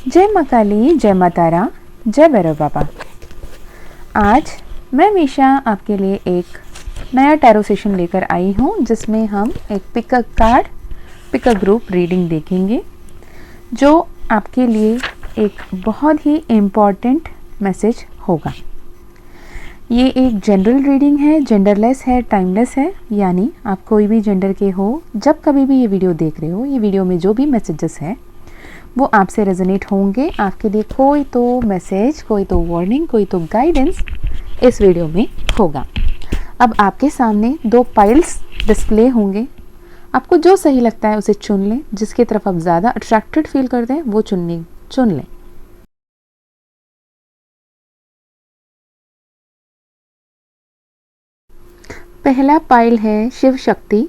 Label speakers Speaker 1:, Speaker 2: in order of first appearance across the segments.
Speaker 1: जय माँ काली, जय माँ तारा, जय भैरव बाबा। आज मैं मीशा आपके लिए एक नया टैरो सेशन लेकर आई हूँ जिसमें हम एक pick a card, pick a group reading देखेंगे जो आपके लिए एक बहुत ही इम्पॉर्टेंट मैसेज होगा। ये एक जनरल रीडिंग है, जेंडरलेस है, टाइमलेस है, यानी आप कोई भी जेंडर के हो, जब कभी भी ये वीडियो देख रहे हो, ये वीडियो में जो भी मैसेजेस हैं वो आपसे रेजोनेट होंगे। आपके लिए कोई तो मैसेज, कोई तो वार्निंग, कोई तो गाइडेंस इस वीडियो में होगा। अब आपके सामने दो पाइल्स डिस्प्ले होंगे, आपको जो सही लगता है उसे चुन लें, जिसकी तरफ आप ज़्यादा अट्रैक्टेड फील करते हैं वो चुन लें। पहला पाइल है शिव शक्ति,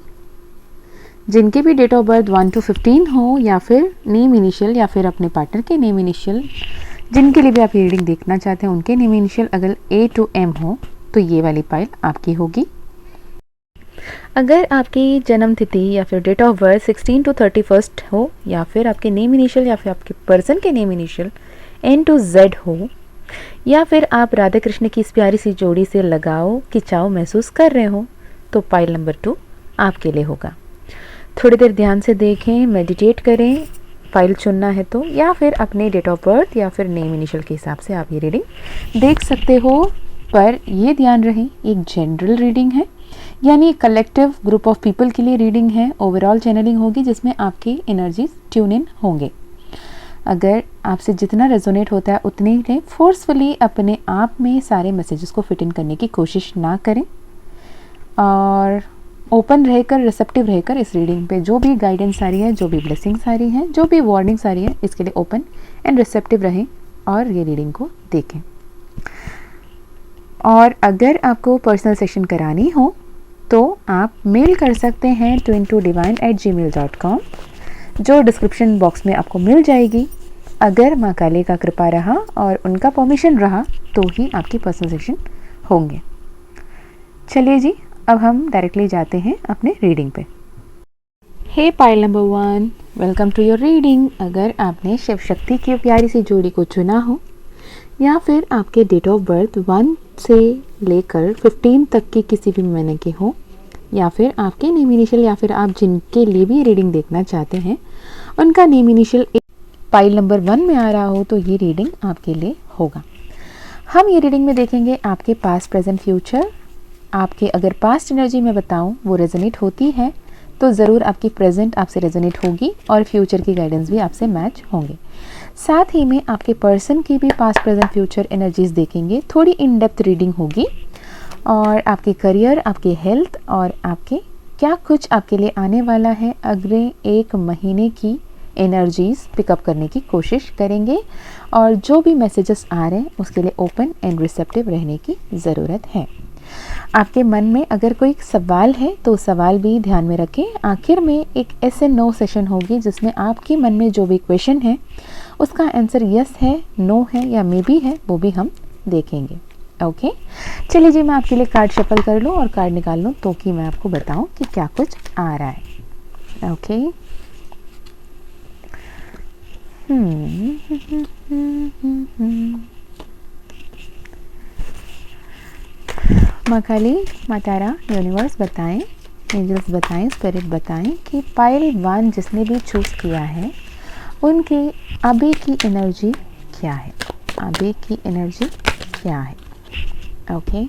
Speaker 1: जिनके भी डेट ऑफ बर्थ 1 to 15 हो, या फिर नेम इनिशियल या फिर अपने पार्टनर के नेम इनिशियल, जिनके लिए भी आप रीडिंग देखना चाहते हैं उनके नेम इनिशियल अगर A to M हो तो ये वाली पाइल आपकी होगी। अगर आपकी जन्म तिथि या फिर डेट ऑफ बर्थ 16 to 31 हो, या फिर आपके नेम इनिशियल या फिर आपके पर्सन के name initial N to Z हो, या फिर आप राधा कृष्ण की इस प्यारी सी जोड़ी से लगाव खिंचाव महसूस कर रहे हो तो पाइल नंबर 2 आपके लिए होगा। थोड़ी देर ध्यान से देखें, मेडिटेट करें, फाइल चुनना है तो, या फिर अपने डेट ऑफ बर्थ या फिर नेम इनिशियल के हिसाब से आप ये रीडिंग देख सकते हो। पर ये ध्यान रहे एक जनरल रीडिंग है, यानी कलेक्टिव ग्रुप ऑफ पीपल के लिए रीडिंग है। ओवरऑल चैनलिंग होगी जिसमें आपकी एनर्जीज ट्यून इन होंगे। अगर आपसे जितना रेजोनेट होता है उतने ही फोर्सफुली अपने आप में सारे मैसेजेस को फिट इन करने की कोशिश ना करें, और ओपन रहकर, रिसेप्टिव रहकर इस रीडिंग पे जो भी गाइडेंस आ रही है, जो भी ब्लेसिंग्स आ रही हैं, जो भी वार्निंग्स आ रही है, इसके लिए ओपन एंड रिसेप्टिव रहें और ये रीडिंग को देखें। और अगर आपको पर्सनल सेशन करानी हो तो आप मेल कर सकते हैं twin2divine@gmail.com, जो डिस्क्रिप्शन बॉक्स में आपको मिल जाएगी। अगर माँ काली का कृपा रहा और उनका परमिशन रहा तो ही आपकी पर्सनल सेशन होंगे। चलिए जी, अब हम डायरेक्टली जाते हैं अपने रीडिंग पे। Hey pile number 1, welcome to your reading. अगर आपने शिव शक्ति की प्यारी सी जोड़ी को चुना हो, या फिर आपके डेट ऑफ बर्थ 1 से लेकर 15 तक की किसी भी महीने के हो, या फिर आपके नेम इनिशियल या फिर आप जिनके लिए भी रीडिंग देखना चाहते हैं उनका नेम इनिशियल पाइल नंबर 1 में आ रहा हो तो ये रीडिंग आपके लिए होगा। हम ये रीडिंग में देखेंगे आपके पास्ट, प्रेजेंट, फ्यूचर। आपके अगर पास्ट एनर्जी में बताऊं वो रेजोनेट होती है तो ज़रूर आपकी प्रेजेंट आपसे रेजोनेट होगी और फ्यूचर की गाइडेंस भी आपसे मैच होंगे। साथ ही में आपके पर्सन की भी पास्ट, प्रेजेंट, फ्यूचर एनर्जीज देखेंगे। थोड़ी इन डेप्थ रीडिंग होगी और आपके करियर, आपके हेल्थ और आपके क्या कुछ आपके लिए आने वाला है अगले 1 महीने की एनर्जीज पिकअप करने की कोशिश करेंगे। और जो भी मैसेजेस आ रहे हैं उसके लिए ओपन एंड रिसेप्टिव रहने की ज़रूरत है। आपके मन में अगर कोई सवाल है तो सवाल भी ध्यान में रखें। आखिर में एक एस एंड नो सेशन होगी जिसमें आपके मन में जो भी क्वेश्चन है उसका आंसर यस है, नो है या मे बी है, वो भी हम देखेंगे। ओके, चलिए जी, मैं आपके लिए कार्ड शफल कर लूँ और कार्ड निकाल लूँ तो कि मैं आपको बताऊँ कि क्या कुछ आ रहा है। ओके, माँ काली, माँ तारा, यूनिवर्स बताएं, एंजल्स बताएं, स्पिरिट बताएं कि पाइल 1 जिसने भी चूज़ किया है उनकी अभी की एनर्जी क्या है, अभी की एनर्जी क्या है। ओके,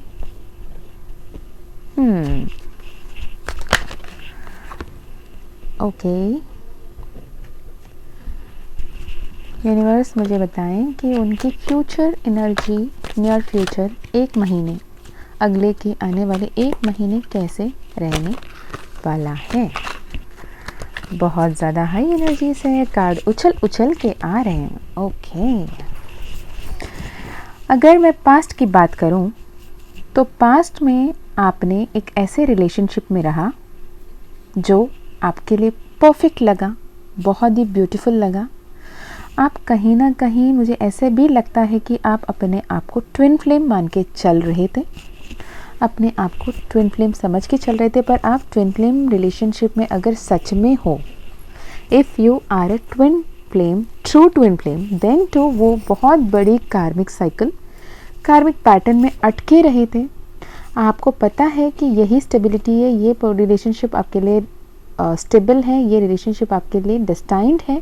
Speaker 1: ओके, यूनिवर्स मुझे बताएं कि उनकी फ्यूचर एनर्जी, नियर फ्यूचर, 1 महीने, अगले के आने वाले 1 महीने कैसे रहने वाला है। बहुत ज़्यादा हाई एनर्जी से कार्ड उछल के आ रहे हैं। ओके, अगर मैं पास्ट की बात करूं तो पास्ट में आपने एक ऐसे रिलेशनशिप में रहा जो आपके लिए परफेक्ट लगा, बहुत ही ब्यूटीफुल लगा। आप कहीं ना कहीं, मुझे ऐसे भी लगता है कि आप अपने आप को ट्विन फ्लेम मान के चल रहे थे, अपने आप को ट्विन फ्लेम समझ के चल रहे थे। पर आप ट्विन फ्लेम रिलेशनशिप में अगर सच में हो, if you are a twin flame, true twin flame, then too वो बहुत बड़ी कार्मिक साइकिल, कार्मिक पैटर्न में अटके रहे थे। आपको पता है कि यही स्टेबिलिटी है, ये रिलेशनशिप आपके लिए स्टेबल है, ये रिलेशनशिप आपके लिए डेस्टाइंड है।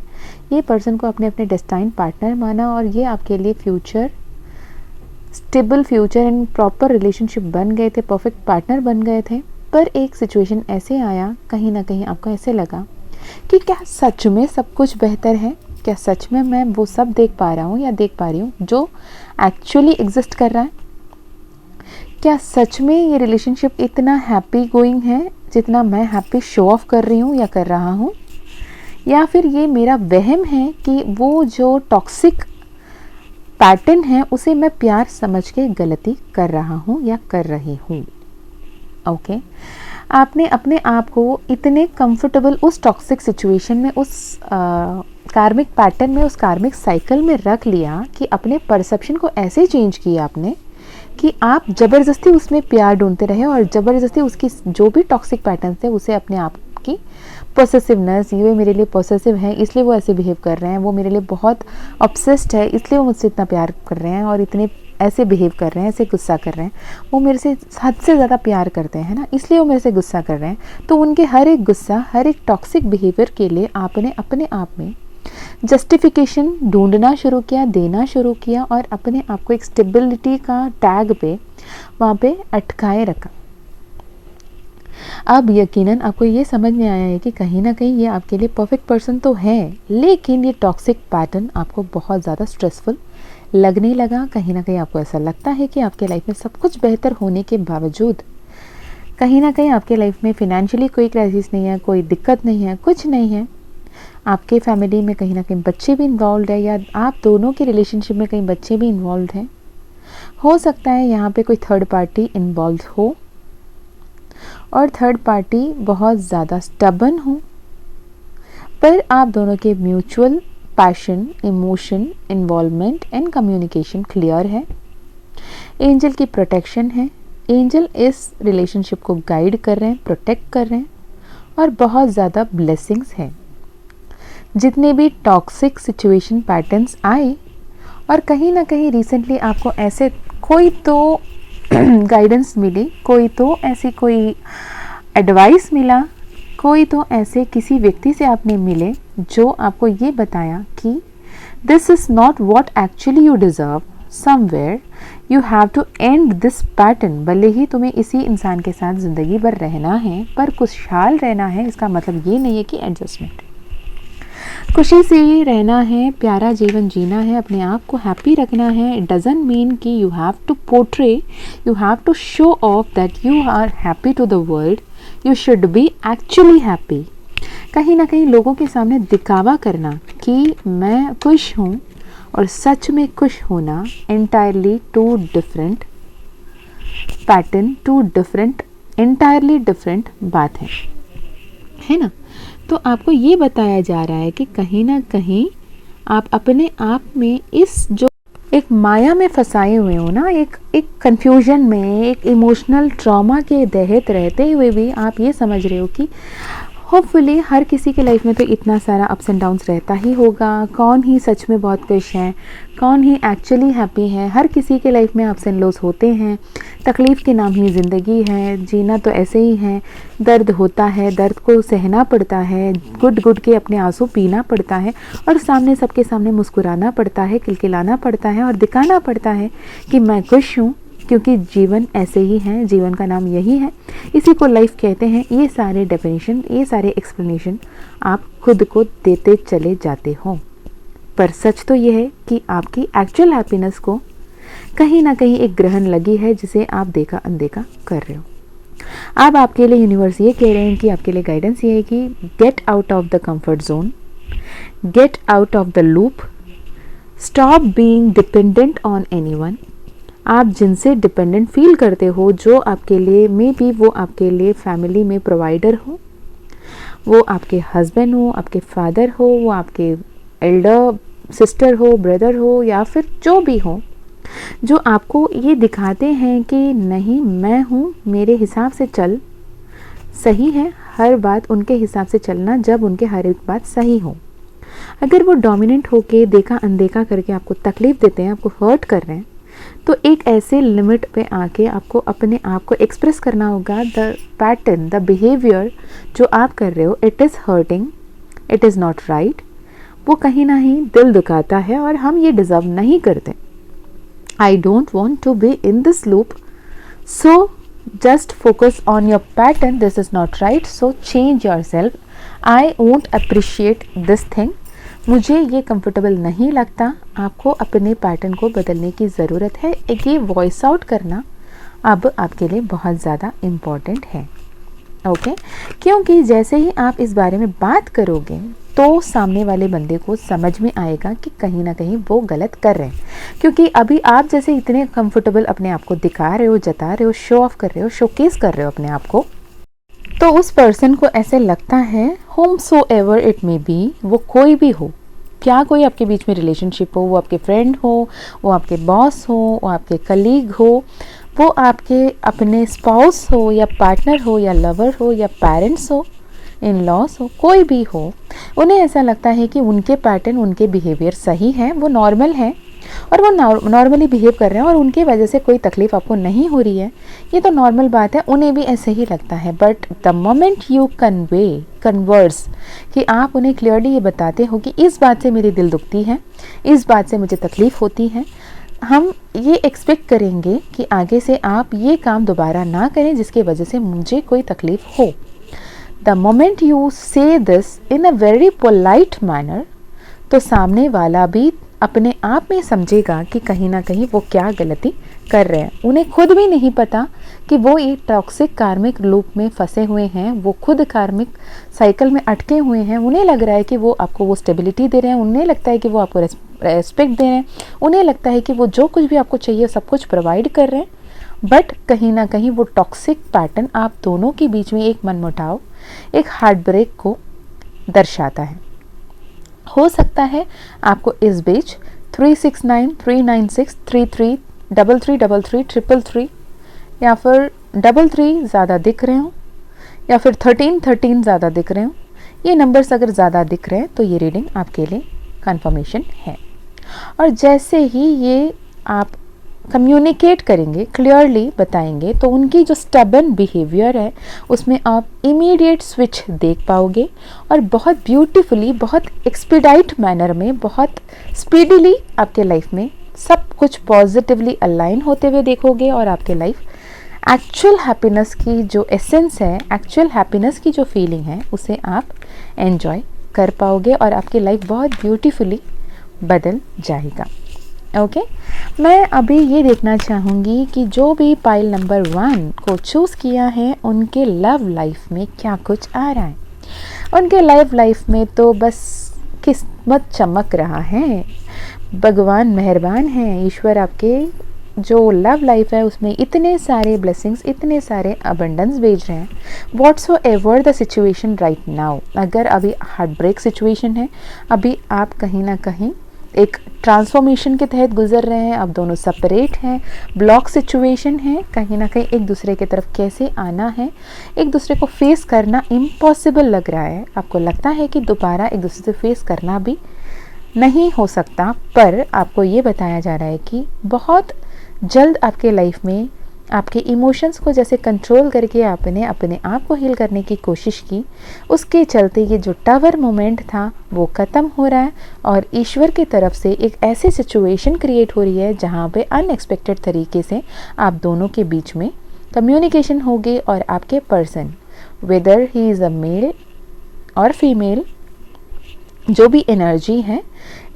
Speaker 1: ये पर्सन को अपने अपने डेस्टाइंड पार्टनर माना और ये आपके लिए future stable future and proper relationship बन गए थे, परफेक्ट पार्टनर बन गए थे। पर एक सिचुएशन ऐसे आया, कहीं ना कहीं आपको ऐसे लगा कि क्या सच में सब कुछ बेहतर है, क्या सच में मैं वो सब देख पा रहा हूँ या देख पा रही हूँ जो एक्चुअली एग्जिस्ट कर रहा है, क्या सच में ये रिलेशनशिप इतना हैप्पी गोइंग है जितना मैं हैप्पी शो ऑफ कर रही हूँ या कर रहा हूँ, या फिर ये मेरा वहम है कि वो जो टॉक्सिक पैटर्न है उसे मैं प्यार समझ के गलती कर रहा हूँ या कर रही हूँ। ओके, आपने अपने आप को इतने कंफर्टेबल उस टॉक्सिक सिचुएशन में, उस कार्मिक पैटर्न में, उस कार्मिक साइकिल में रख लिया कि अपने परसेप्शन को ऐसे चेंज किया आपने कि आप ज़बरदस्ती उसमें प्यार ढूंढते रहे और ज़बरदस्ती उसकी जो भी टॉक्सिक पैटर्न थे उसे अपने आप की पोसेसिवनेस, ये मेरे लिए पोसेसिव है इसलिए वो ऐसे बिहेव कर रहे हैं, वो मेरे लिए बहुत ऑब्सेस्ड है इसलिए वो मुझसे इतना प्यार कर रहे हैं और इतने ऐसे बिहेव कर रहे हैं, ऐसे गुस्सा कर रहे हैं, वो मेरे से हद से ज़्यादा प्यार करते हैं ना, इसलिए वो मेरे से गुस्सा कर रहे हैं। तो उनके हर एक गुस्सा, हर एक टॉक्सिक बिहेवियर के लिए आपने अपने आप में जस्टिफिकेशन ढूंढना शुरू किया, देना शुरू किया और अपने आप को एक स्टेबिलिटी का टैग पे वहाँ पे अटकाए रखा। अब यकीनन आपको ये समझ में आया है कि कहीं ना कहीं ये आपके लिए परफेक्ट पर्सन तो है, लेकिन ये टॉक्सिक पैटर्न आपको बहुत ज़्यादा स्ट्रेसफुल लगने लगा। कहीं ना कहीं आपको ऐसा लगता है कि आपके लाइफ में सब कुछ बेहतर होने के बावजूद कहीं ना कहीं आपके लाइफ में फिनेंशियली कोई क्राइसिस नहीं है, कोई दिक्कत नहीं है, कुछ नहीं है। आपके फैमिली में कहीं ना कहीं बच्चे भी इन्वॉल्व है या आप दोनों के रिलेशनशिप में कहीं बच्चे भी इन्वॉल्व हैं। हो सकता है यहाँ पे कोई थर्ड पार्टी इन्वॉल्व हो और थर्ड पार्टी बहुत ज़्यादा स्टबन हो, पर आप दोनों के mutual passion, emotion, involvement and communication clear है। एंजल की प्रोटेक्शन है, एंजल इस रिलेशनशिप को गाइड कर रहे हैं, प्रोटेक्ट कर रहे हैं और बहुत ज़्यादा ब्लेसिंग्स हैं। जितने भी टॉक्सिक सिचुएशन पैटर्न्स आए और कहीं ना कहीं रिसेंटली आपको ऐसे कोई तो गाइडेंस मिली, कोई तो ऐसी कोई एडवाइस मिला, कोई तो ऐसे किसी व्यक्ति से आपने मिले जो आपको ये बताया कि this is not what actually you deserve, somewhere you have to end this pattern. भले ही तुम्हें इसी इंसान के साथ ज़िंदगी भर रहना है पर खुशहाल रहना है, इसका मतलब ये नहीं है कि एडजस्टमेंट, खुशी से रहना है, प्यारा जीवन जीना है, अपने आप को हैप्पी रखना है। इट डजंट मीन कि you have to portray, you have to show off that you are happy to the world, you should be actually happy. कहीं ना कहीं लोगों के सामने दिखावा करना कि मैं खुश हूँ और सच में खुश होना entirely two different pattern, two different, entirely different बात है ना। तो आपको ये बताया जा रहा है कि कहीं ना कहीं आप अपने आप में इस जो एक माया में फंसाए हुए हो ना, एक कंफ्यूजन में, एक इमोशनल ट्रॉमा के तहत रहते हुए भी आप ये समझ रहे हो कि होपफुली हर किसी के लाइफ में तो इतना सारा अप्स एंड डाउन्स रहता ही होगा, कौन ही सच में बहुत खुश है, कौन ही एक्चुअली हैप्पी है। हर किसी के लाइफ में अप्स एंड लोस होते हैं, तकलीफ़ के नाम ही ज़िंदगी है, जीना तो ऐसे ही है। दर्द होता है, दर्द को सहना पड़ता है, घुट घुट के अपने आंसू पीना पड़ता है और सामने सबके सामने मुस्कुराना पड़ता है, किलकिलाना पड़ता है और दिखाना पड़ता है कि मैं खुश हूँ, क्योंकि जीवन ऐसे ही है, जीवन का नाम यही है, इसी को लाइफ कहते हैं। ये सारे डेफिनेशन, ये सारे एक्सप्लेनेशन आप खुद को देते चले जाते हो, पर सच तो ये है कि आपकी एक्चुअल हैप्पीनेस को कहीं ना कहीं एक ग्रहण लगी है जिसे आप देखा अनदेखा कर रहे हो। अब आपके लिए यूनिवर्स ये कह रहे हैं कि आपके लिए गाइडेंस ये है कि get out of the comfort zone, get out of the loop, stop being dependent on anyone. आप जिनसे डिपेंडेंट फील करते हो, जो आपके लिए मे बी वो आपके लिए फैमिली में प्रोवाइडर हो, वो आपके हस्बैंड हो, आपके फादर हो, वो आपके एल्डर सिस्टर हो, ब्रदर हो या फिर जो भी हो, जो आपको ये दिखाते हैं कि नहीं मैं हूँ, मेरे हिसाब से चल। सही है, हर बात उनके हिसाब से चलना जब उनके हर एक बात सही हो। अगर वो डोमिनेंट होके देखा अनदेखा करके आपको तकलीफ़ देते हैं, आपको हर्ट कर रहे हैं, तो एक ऐसे लिमिट पे आके आपको अपने आप को एक्सप्रेस करना होगा। द पैटर्न, द बिहेवियर जो आप कर रहे हो, it is hurting, it is not right. वो कहीं ना ही दिल दुखाता है और हम ये डिज़र्व नहीं करते। I don't want to be in this loop, so just focus on your pattern. This is not right, so change yourself. I won't appreciate this thing. मुझे ये कंफर्टेबल नहीं लगता। आपको अपने पैटर्न को बदलने की ज़रूरत है। एक ये वॉइस आउट करना अब आपके लिए बहुत ज़्यादा इम्पॉर्टेंट है। ओके क्योंकि जैसे ही आप इस बारे में बात करोगे तो सामने वाले बंदे को समझ में आएगा कि कहीं ना कहीं वो गलत कर रहे हैं। क्योंकि अभी आप जैसे इतने कंफर्टेबल अपने आप को दिखा रहे हो, जता रहे हो, शो ऑफ कर रहे हो, शोकेस कर रहे हो अपने आप को, तो उस पर्सन को ऐसे लगता है home so ever it may be, वो कोई भी हो, क्या कोई आपके बीच में रिलेशनशिप हो, वो आपके फ्रेंड हो, वो आपके बॉस हो, वो आपके कलीग हो, वो आपके अपने स्पाउस हो या पार्टनर हो या लवर हो या पेरेंट्स हो, इन लॉस हो, कोई भी हो, उन्हें ऐसा लगता है कि उनके पैटर्न, उनके बिहेवियर सही है, वो नॉर्मल है और वो नॉर्मली बिहेव कर रहे हैं और उनकी वजह से कोई तकलीफ़ आपको नहीं हो रही है, ये तो नॉर्मल बात है, उन्हें भी ऐसे ही लगता है। But the moment you converse कि आप उन्हें क्लियरली ये बताते हो कि इस बात से मेरी दिल दुखती है, इस बात से मुझे तकलीफ़ होती है, हम ये एक्सपेक्ट करेंगे कि आगे से आप ये काम दोबारा ना करें जिसकी वजह से मुझे कोई तकलीफ़ हो। द मोमेंट यू से this in a very polite manner, तो सामने वाला भी अपने आप में समझेगा कि कहीं ना कहीं वो क्या गलती कर रहे हैं। उन्हें खुद भी नहीं पता कि वो एक टॉक्सिक कार्मिक लूप में फंसे हुए हैं, वो खुद कार्मिक साइकिल में अटके हुए हैं। उन्हें लग रहा है कि वो आपको वो स्टेबिलिटी दे रहे हैं, उन्हें लगता है कि वो आपको रेस्पेक्ट दे रहे हैं, उन्हें लगता है कि वो जो कुछ भी आपको चाहिए सब कुछ प्रोवाइड कर रहे हैं। बट कहीं ना कहीं वो टॉक्सिक पैटर्न आप दोनों के बीच में एक मनमुटाव, एक हार्ट ब्रेक को दर्शाता है। हो सकता है आपको इस बीच 369396333333 या फिर 33 ज़्यादा दिख रहे हो या फिर 13 ज़्यादा दिख रहे हो। ये नंबर्स अगर ज़्यादा दिख रहे हैं तो ये रीडिंग आपके लिए कंफर्मेशन है। और जैसे ही ये आप कम्युनिकेट करेंगे, क्लियरली बताएंगे, तो उनकी जो स्टबन बिहेवियर है उसमें आप इमीडिएट स्विच देख पाओगे और बहुत ब्यूटीफुली, बहुत एक्सपीडाइट मैनर में, बहुत स्पीडीली आपके लाइफ में सब कुछ पॉजिटिवली अलाइन होते हुए देखोगे और आपके लाइफ एक्चुअल हैप्पीनेस की जो एसेंस है, एक्चुअल हैप्पीनेस की जो फीलिंग है, उसे आप एंजॉय कर पाओगे और आपकी लाइफ बहुत ब्यूटीफुली बदल जाएगा। ओके मैं अभी ये देखना चाहूँगी कि जो भी पाइल नंबर 1 को चूज़ किया है उनके लव लाइफ में क्या कुछ आ रहा है। उनके लव लाइफ में तो बस किस्मत चमक रहा है, भगवान मेहरबान है, ईश्वर आपके जो लव लाइफ है उसमें इतने सारे ब्लेसिंग्स, इतने सारे अबंडेंस भेज रहे हैं। Whatsoever the situation right now, अगर अभी हार्ट ब्रेक सिचुएशन है, अभी आप कहीं ना कहीं एक ट्रांसफॉर्मेशन के तहत गुजर रहे हैं, अब दोनों सेपरेट हैं, ब्लॉक सिचुएशन है, कहीं ना कहीं एक दूसरे की तरफ कैसे आना है, एक दूसरे को फेस करना इम्पॉसिबल लग रहा है। आपको लगता है कि दोबारा एक दूसरे से फेस करना भी नहीं हो सकता, पर आपको ये बताया जा रहा है कि बहुत जल्द आपके लाइफ में आपके इमोशंस को जैसे कंट्रोल करके आपने अपने आप को हील करने की कोशिश की, उसके चलते ये जो टावर मोमेंट था वो ख़त्म हो रहा है और ईश्वर की तरफ से एक ऐसी सिचुएशन क्रिएट हो रही है जहाँ पे अनएक्सपेक्टेड तरीके से आप दोनों के बीच में कम्युनिकेशन होगी और आपके person, whether he is a male और फीमेल, जो भी एनर्जी है,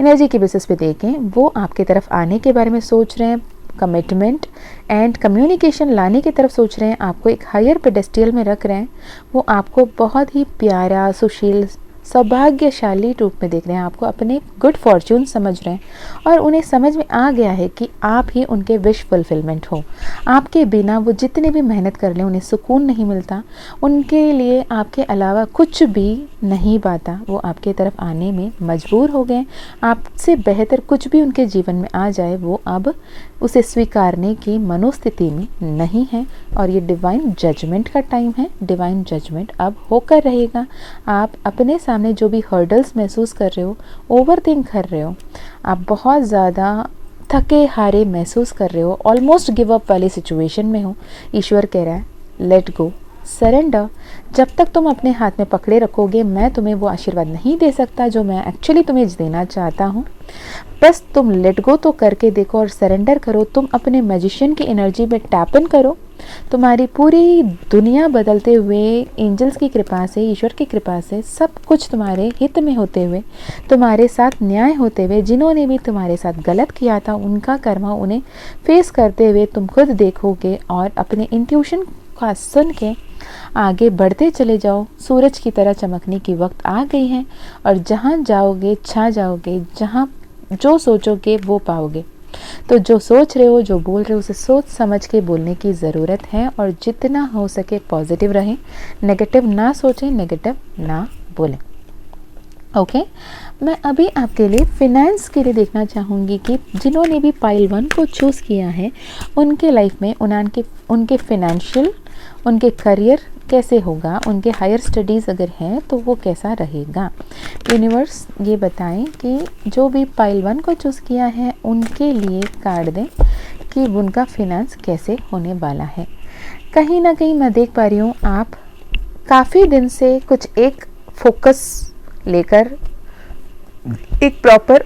Speaker 1: एनर्जी के बेसिस पे देखें, वो आपके तरफ आने के बारे में सोच रहे हैं, कमिटमेंट एंड कम्युनिकेशन लाने की तरफ सोच रहे हैं, आपको एक हायर पेडेस्टियल में रख रहे हैं, वो आपको बहुत ही प्यारा, सुशील, सौभाग्यशाली रूप में देख रहे हैं, आपको अपने गुड फॉर्च्यून समझ रहे हैं और उन्हें समझ में आ गया है कि आप ही उनके विश फुलफिलमेंट हो। आपके बिना वो जितने भी मेहनत कर लें उन्हें सुकून नहीं मिलता, उनके लिए आपके अलावा कुछ भी नहीं पाता, वो आपके तरफ आने में मजबूर हो गए। आपसे बेहतर कुछ भी उनके जीवन में आ जाए वो अब उसे स्वीकारने की मनोस्थिति में नहीं है और ये डिवाइन जजमेंट का टाइम है। डिवाइन जजमेंट अब होकर रहेगा। आप अपने सामने सामने जो भी हर्डल्स महसूस कर रहे हो, ओवर थिंक कर रहे हो, आप बहुत ज़्यादा थके हारे महसूस कर रहे हो, ऑलमोस्ट गिव अप वाली सिचुएशन में हो, ईश्वर कह रहा है लेट गो, सरेंडर। जब तक तुम अपने हाथ में पकड़े रखोगे, मैं तुम्हें वो आशीर्वाद नहीं दे सकता जो मैं एक्चुअली तुम्हें देना चाहता हूँ। बस तुम लेट गो तो करके देखो और सरेंडर करो। तुम अपने मैजिशियन की एनर्जी में टैप इन करो। तुम्हारी पूरी दुनिया बदलते हुए एंजल्स की कृपा से, ईश्वर की कृपा से सब कुछ तुम्हारे हित में होते हुए, तुम्हारे साथ न्याय होते हुए, जिन्होंने भी तुम्हारे साथ गलत किया था उनका कर्मा उन्हें फेस करते हुए तुम खुद देखोगे और अपने इंट्यूशन का सुन के आगे बढ़ते चले जाओ। सूरज की तरह चमकने की वक्त आ गई है और जहाँ जाओगे छा जाओगे, जहाँ जो सोचोगे वो पाओगे। तो जो सोच रहे हो, जो बोल रहे हो, उसे सोच समझ के बोलने की ज़रूरत है और जितना हो सके पॉजिटिव रहें, नेगेटिव ना सोचें, नेगेटिव ना बोलें। ओके मैं अभी आपके लिए फिनेंस के लिए देखना चाहूँगी कि जिन्होंने भी पाइल 1 को चूज़ किया है उनके लाइफ में उनके फिनेंशियल, उनके करियर कैसे होगा, उनके हायर स्टडीज़ अगर हैं तो वो कैसा रहेगा। यूनिवर्स ये बताएं कि जो भी पाइल 1 को चूज़ किया है उनके लिए कार्ड दें कि उनका फिनेंस कैसे होने वाला है। कहीं ना कहीं मैं देख पा रही हूँ आप काफ़ी दिन से कुछ एक फोकस लेकर एक proper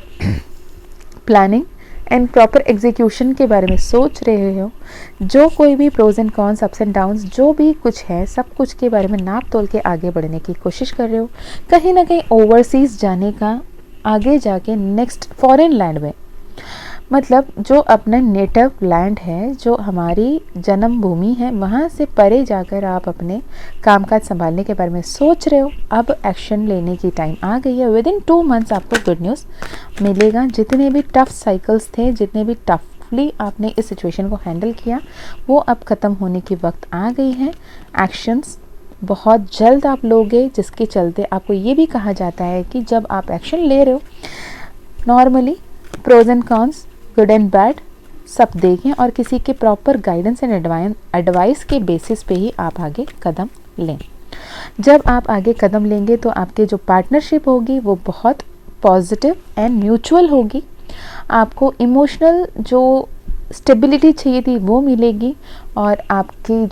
Speaker 1: planning and proper execution के बारे में सोच रहे हो। जो कोई भी pros and cons, ups and downs जो भी कुछ है, सब कुछ के बारे में नाप तोल के आगे बढ़ने की कोशिश कर रहे हो। कहीं ना कहीं ओवरसीज़ जाने का, आगे जाके नेक्स्ट फॉरेन लैंड में, मतलब जो अपना नेटिव लैंड है, जो हमारी जन्मभूमि है, वहाँ से परे जाकर आप अपने कामकाज संभालने के बारे में सोच रहे हो। अब एक्शन लेने की टाइम आ गई है। विद इन 2 मंथ्स आपको गुड न्यूज़ मिलेगा। जितने भी टफ साइकिल्स थे, जितने भी टफली आपने इस सिचुएशन को हैंडल किया, वो अब ख़त्म होने की वक्त आ गई है। एक्शंस बहुत जल्द आप लोगे, जिसके चलते आपको ये भी कहा जाता है कि जब आप एक्शन ले रहे हो, normally pros and cons, good and bad सब देखें और किसी के प्रॉपर गाइडेंस एंड एडवाइस के बेसिस पे ही आप आगे कदम लें। जब आप आगे कदम लेंगे तो आपके जो पार्टनरशिप होगी वो बहुत पॉजिटिव एंड म्यूचुअल होगी। आपको इमोशनल जो स्टेबिलिटी चाहिए थी वो मिलेगी और आपकी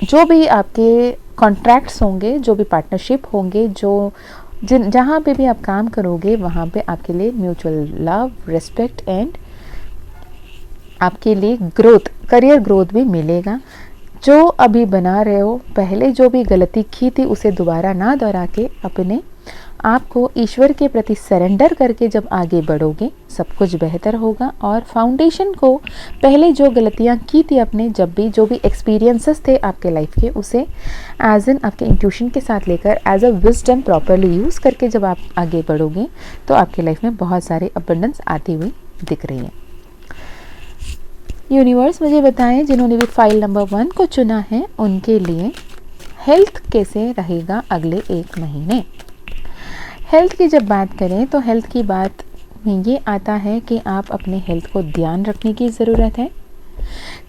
Speaker 1: जो भी आपके कॉन्ट्रैक्ट्स होंगे, जो भी पार्टनरशिप होंगे, जहाँ पे भी आप काम करोगे वहाँ पे आपके लिए म्यूचुअल लव, रिस्पेक्ट एंड आपके लिए ग्रोथ, करियर ग्रोथ भी मिलेगा। जो अभी बना रहे हो, पहले जो भी गलती की थी उसे दोबारा ना दोहरा के अपने आप को ईश्वर के प्रति सरेंडर करके जब आगे बढ़ोगे सब कुछ बेहतर होगा। और फाउंडेशन को पहले जो गलतियां की थी आपने, जब भी जो भी एक्सपीरियंसेस थे आपके लाइफ के, उसे एज इन आपके इंट्यूशन के साथ लेकर as a wisdom properly use करके जब आप आगे बढ़ोगे तो आपके लाइफ में बहुत सारे अबंडेंस आती हुई दिख रही है। यूनिवर्स मुझे बताएं जिन्होंने भी फाइल नंबर 1 को चुना है उनके लिए हेल्थ कैसे रहेगा अगले 1 महीने। हेल्थ की जब बात करें तो हेल्थ की बात में ये आता है कि आप अपने हेल्थ को ध्यान रखने की ज़रूरत है।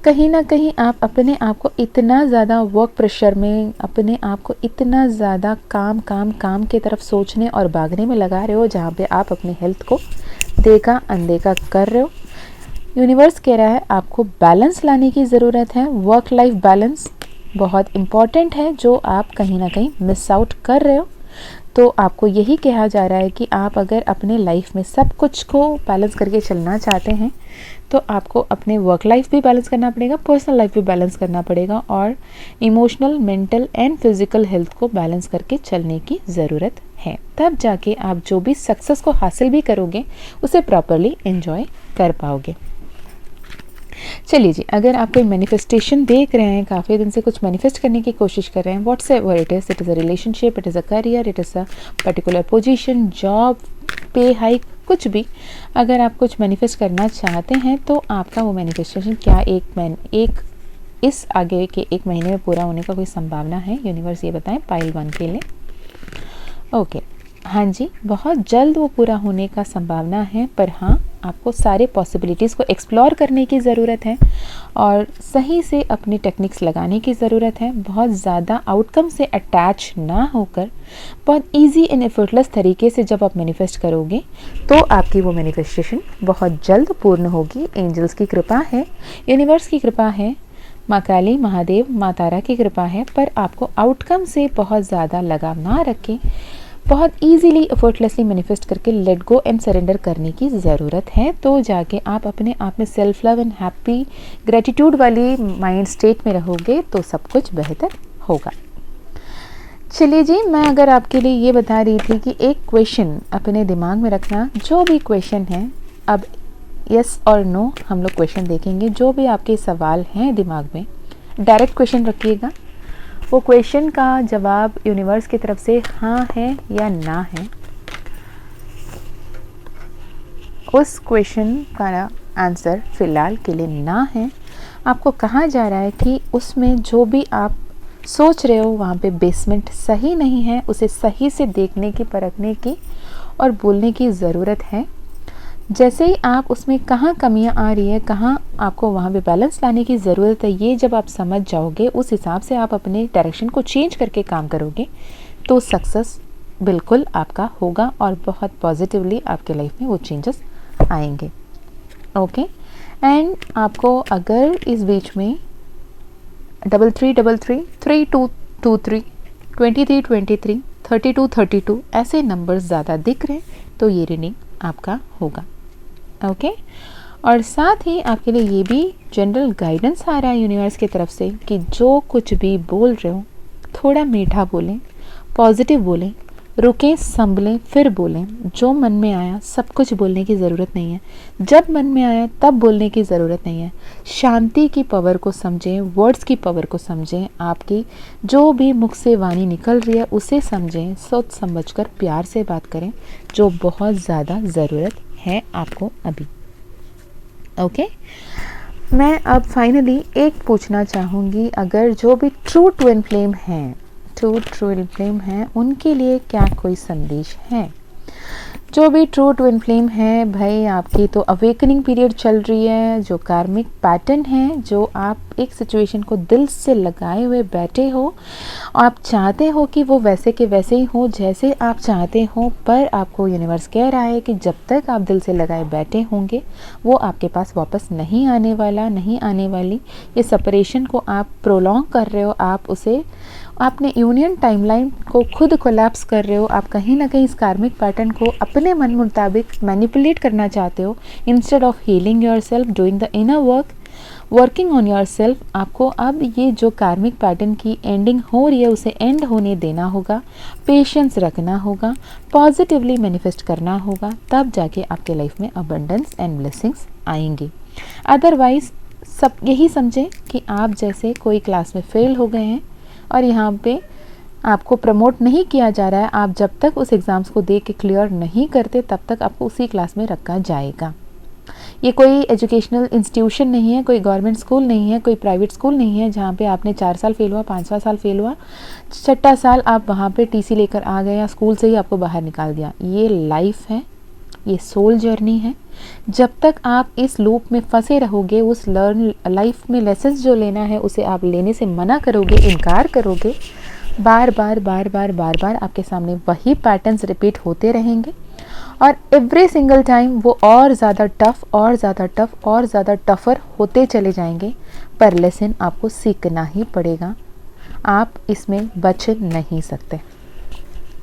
Speaker 1: कहीं ना कहीं आप अपने आप को इतना ज़्यादा वर्क प्रेशर में, अपने आप को इतना ज़्यादा काम की तरफ सोचने और भागने में लगा रहे हो जहाँ पे आप अपने हेल्थ को देखा अनदेखा कर रहे हो। यूनिवर्स कह रहा है आपको बैलेंस लाने की ज़रूरत है। वर्क लाइफ बैलेंस बहुत इम्पॉर्टेंट है जो आप कहीं ना कहीं मिस आउट कर रहे हो। तो आपको यही कहा जा रहा है कि आप अगर अपने लाइफ में सब कुछ को बैलेंस करके चलना चाहते हैं तो आपको अपने वर्क लाइफ भी बैलेंस करना पड़ेगा, पर्सनल लाइफ भी बैलेंस करना पड़ेगा और emotional, mental and physical health को बैलेंस करके चलने की ज़रूरत है। तब जाके आप जो भी सक्सेस को हासिल भी करोगे उसे प्रॉपरली एंजॉय कर पाओगे। चलिए जी, अगर आप कोई मैनिफेस्टेशन देख रहे हैं, काफ़ी दिन से कुछ मैनिफेस्ट करने की कोशिश कर रहे हैं, what's ever it is a relationship, it is a career, it is a particular position, job, पे हाइक, कुछ भी, अगर आप कुछ मैनिफेस्ट करना चाहते हैं तो आपका वो मैनिफेस्टेशन क्या इस आगे के 1 महीने में पूरा होने का कोई संभावना है? यूनिवर्स ये बताएं पाइल 1 के लिए। ओके, हाँ जी, बहुत जल्द वो पूरा होने का संभावना है, पर हाँ आपको सारे पॉसिबिलिटीज़ को एक्सप्लोर करने की ज़रूरत है और सही से अपनी टेक्निक्स लगाने की ज़रूरत है। बहुत ज़्यादा आउटकम से अटैच ना होकर बहुत इजी एंड एफर्टलेस तरीके से जब आप मैनिफेस्ट करोगे तो आपकी वो मैनिफेस्टेशन बहुत जल्द पूर्ण होगी। एंजल्स की कृपा है, यूनिवर्स की कृपा है, माँ काली, महादेव, माँ तारा की कृपा है, पर आपको आउटकम से बहुत ज़्यादा लगाव ना रखें, बहुत इजीली एफर्टलेसली मैनिफेस्ट करके लेट गो एंड सरेंडर करने की ज़रूरत है। तो जाके आप अपने आप में self love and happy gratitude वाली माइंड स्टेट में रहोगे तो सब कुछ बेहतर होगा। चलिए जी, मैं अगर आपके लिए ये बता रही थी कि एक क्वेश्चन अपने दिमाग में रखना, जो भी क्वेश्चन है, अब यस और नो हम लोग क्वेश्चन देखेंगे। जो भी आपके सवाल हैं दिमाग में, डायरेक्ट क्वेश्चन रखिएगा। वो क्वेश्चन का जवाब यूनिवर्स की तरफ से हाँ है या ना है। उस क्वेश्चन का आंसर फ़िलहाल के लिए ना है। आपको कहा जा रहा है कि उसमें जो भी आप सोच रहे हो वहाँ पे बेसमेंट सही नहीं है, उसे सही से देखने की, परखने की और बोलने की ज़रूरत है। जैसे ही आप उसमें कहाँ कमियां आ रही है, कहाँ आपको वहाँ पे बैलेंस लाने की ज़रूरत है, ये जब आप समझ जाओगे, उस हिसाब से आप अपने डायरेक्शन को चेंज करके काम करोगे तो सक्सेस बिल्कुल आपका होगा और बहुत पॉजिटिवली आपके लाइफ में वो चेंजेस आएंगे। ओके, एंड आपको अगर इस बीच में 3333, 3223, 2323, 3232 ऐसे नंबर्स ज़्यादा दिख रहे हैं तो ये रीडिंग आपका होगा। ओके, और साथ ही आपके लिए ये भी जनरल गाइडेंस आ रहा है यूनिवर्स की तरफ से कि जो कुछ भी बोल रहे हो थोड़ा मीठा बोलें, पॉजिटिव बोलें, रुकें, संभलें, फिर बोलें। जो मन में आया सब कुछ बोलने की ज़रूरत नहीं है, जब मन में आया तब बोलने की ज़रूरत नहीं है। शांति की पावर को समझें, वर्ड्स की पावर को समझें, आपकी जो भी मुख से वाणी निकल रही है उसे समझें, सोच समझकर प्यार से बात करें, जो बहुत ज़्यादा ज़रूरत है आपको अभी। ओके, मैं अब फाइनली एक पूछना चाहूँगी, अगर जो भी ट्रू ट्विन फ्लेम हैं, ट्रू ट्विन फ्लेम हैं, उनके लिए क्या कोई संदेश है? जो भी ट्रू ट्विन फ्लेम है भाई, आपकी तो अवेकनिंग पीरियड चल रही है। जो कार्मिक पैटर्न है, जो आप एक सिचुएशन को दिल से लगाए हुए बैठे हो, आप चाहते हो कि वो वैसे के वैसे ही हो जैसे आप चाहते हो, पर आपको यूनिवर्स कह रहा है कि जब तक आप दिल से लगाए बैठे होंगे वो आपके पास वापस नहीं आने वाला, नहीं आने वाली। ये सेपरेशन को आप प्रोलॉन्ग कर रहे हो, आप उसे आपने यूनियन टाइमलाइन को खुद कोलैप्स कर रहे हो। आप कहीं ना कहीं इस कार्मिक पैटर्न को अपने मन मुताबिक मैनिपुलेट करना चाहते हो, instead of healing yourself, doing the inner work, working on yourself. आपको अब ये जो कार्मिक पैटर्न की एंडिंग हो रही है उसे एंड होने देना होगा, पेशेंस रखना होगा, पॉजिटिवली मैनिफेस्ट करना होगा, तब जाके आपके लाइफ में अबंडेंस एंड ब्लेसिंग्स आएंगी। अदरवाइज सब यही समझें कि आप जैसे कोई क्लास में फेल हो गए हैं और यहाँ पे आपको प्रमोट नहीं किया जा रहा है। आप जब तक उस एग्ज़ाम्स को दे के क्लियर नहीं करते तब तक आपको उसी क्लास में रखा जाएगा। ये कोई एजुकेशनल इंस्टीट्यूशन नहीं है, कोई गवर्नमेंट स्कूल नहीं है, कोई प्राइवेट स्कूल नहीं है जहाँ पे आपने 4 साल फेल हुआ, 5वां साल फेल हुआ, 6ठा साल आप वहाँ पे टीसी लेकर आ गए या स्कूल से ही आपको बाहर निकाल दिया। ये लाइफ है, ये सोल जर्नी है। जब तक आप इस लूप में फंसे रहोगे, उस लर्न लाइफ में लेसन्स जो लेना है उसे आप लेने से मना करोगे, इनकार करोगे, बार बार बार बार बार बार आपके सामने वही पैटर्न्स रिपीट होते रहेंगे और एवरी सिंगल टाइम वो और ज़्यादा टफ और ज़्यादा टफ और ज़्यादा टफ़र होते चले जाएंगे। पर लेसन आपको सीखना ही पड़ेगा, आप इसमें बच नहीं सकते।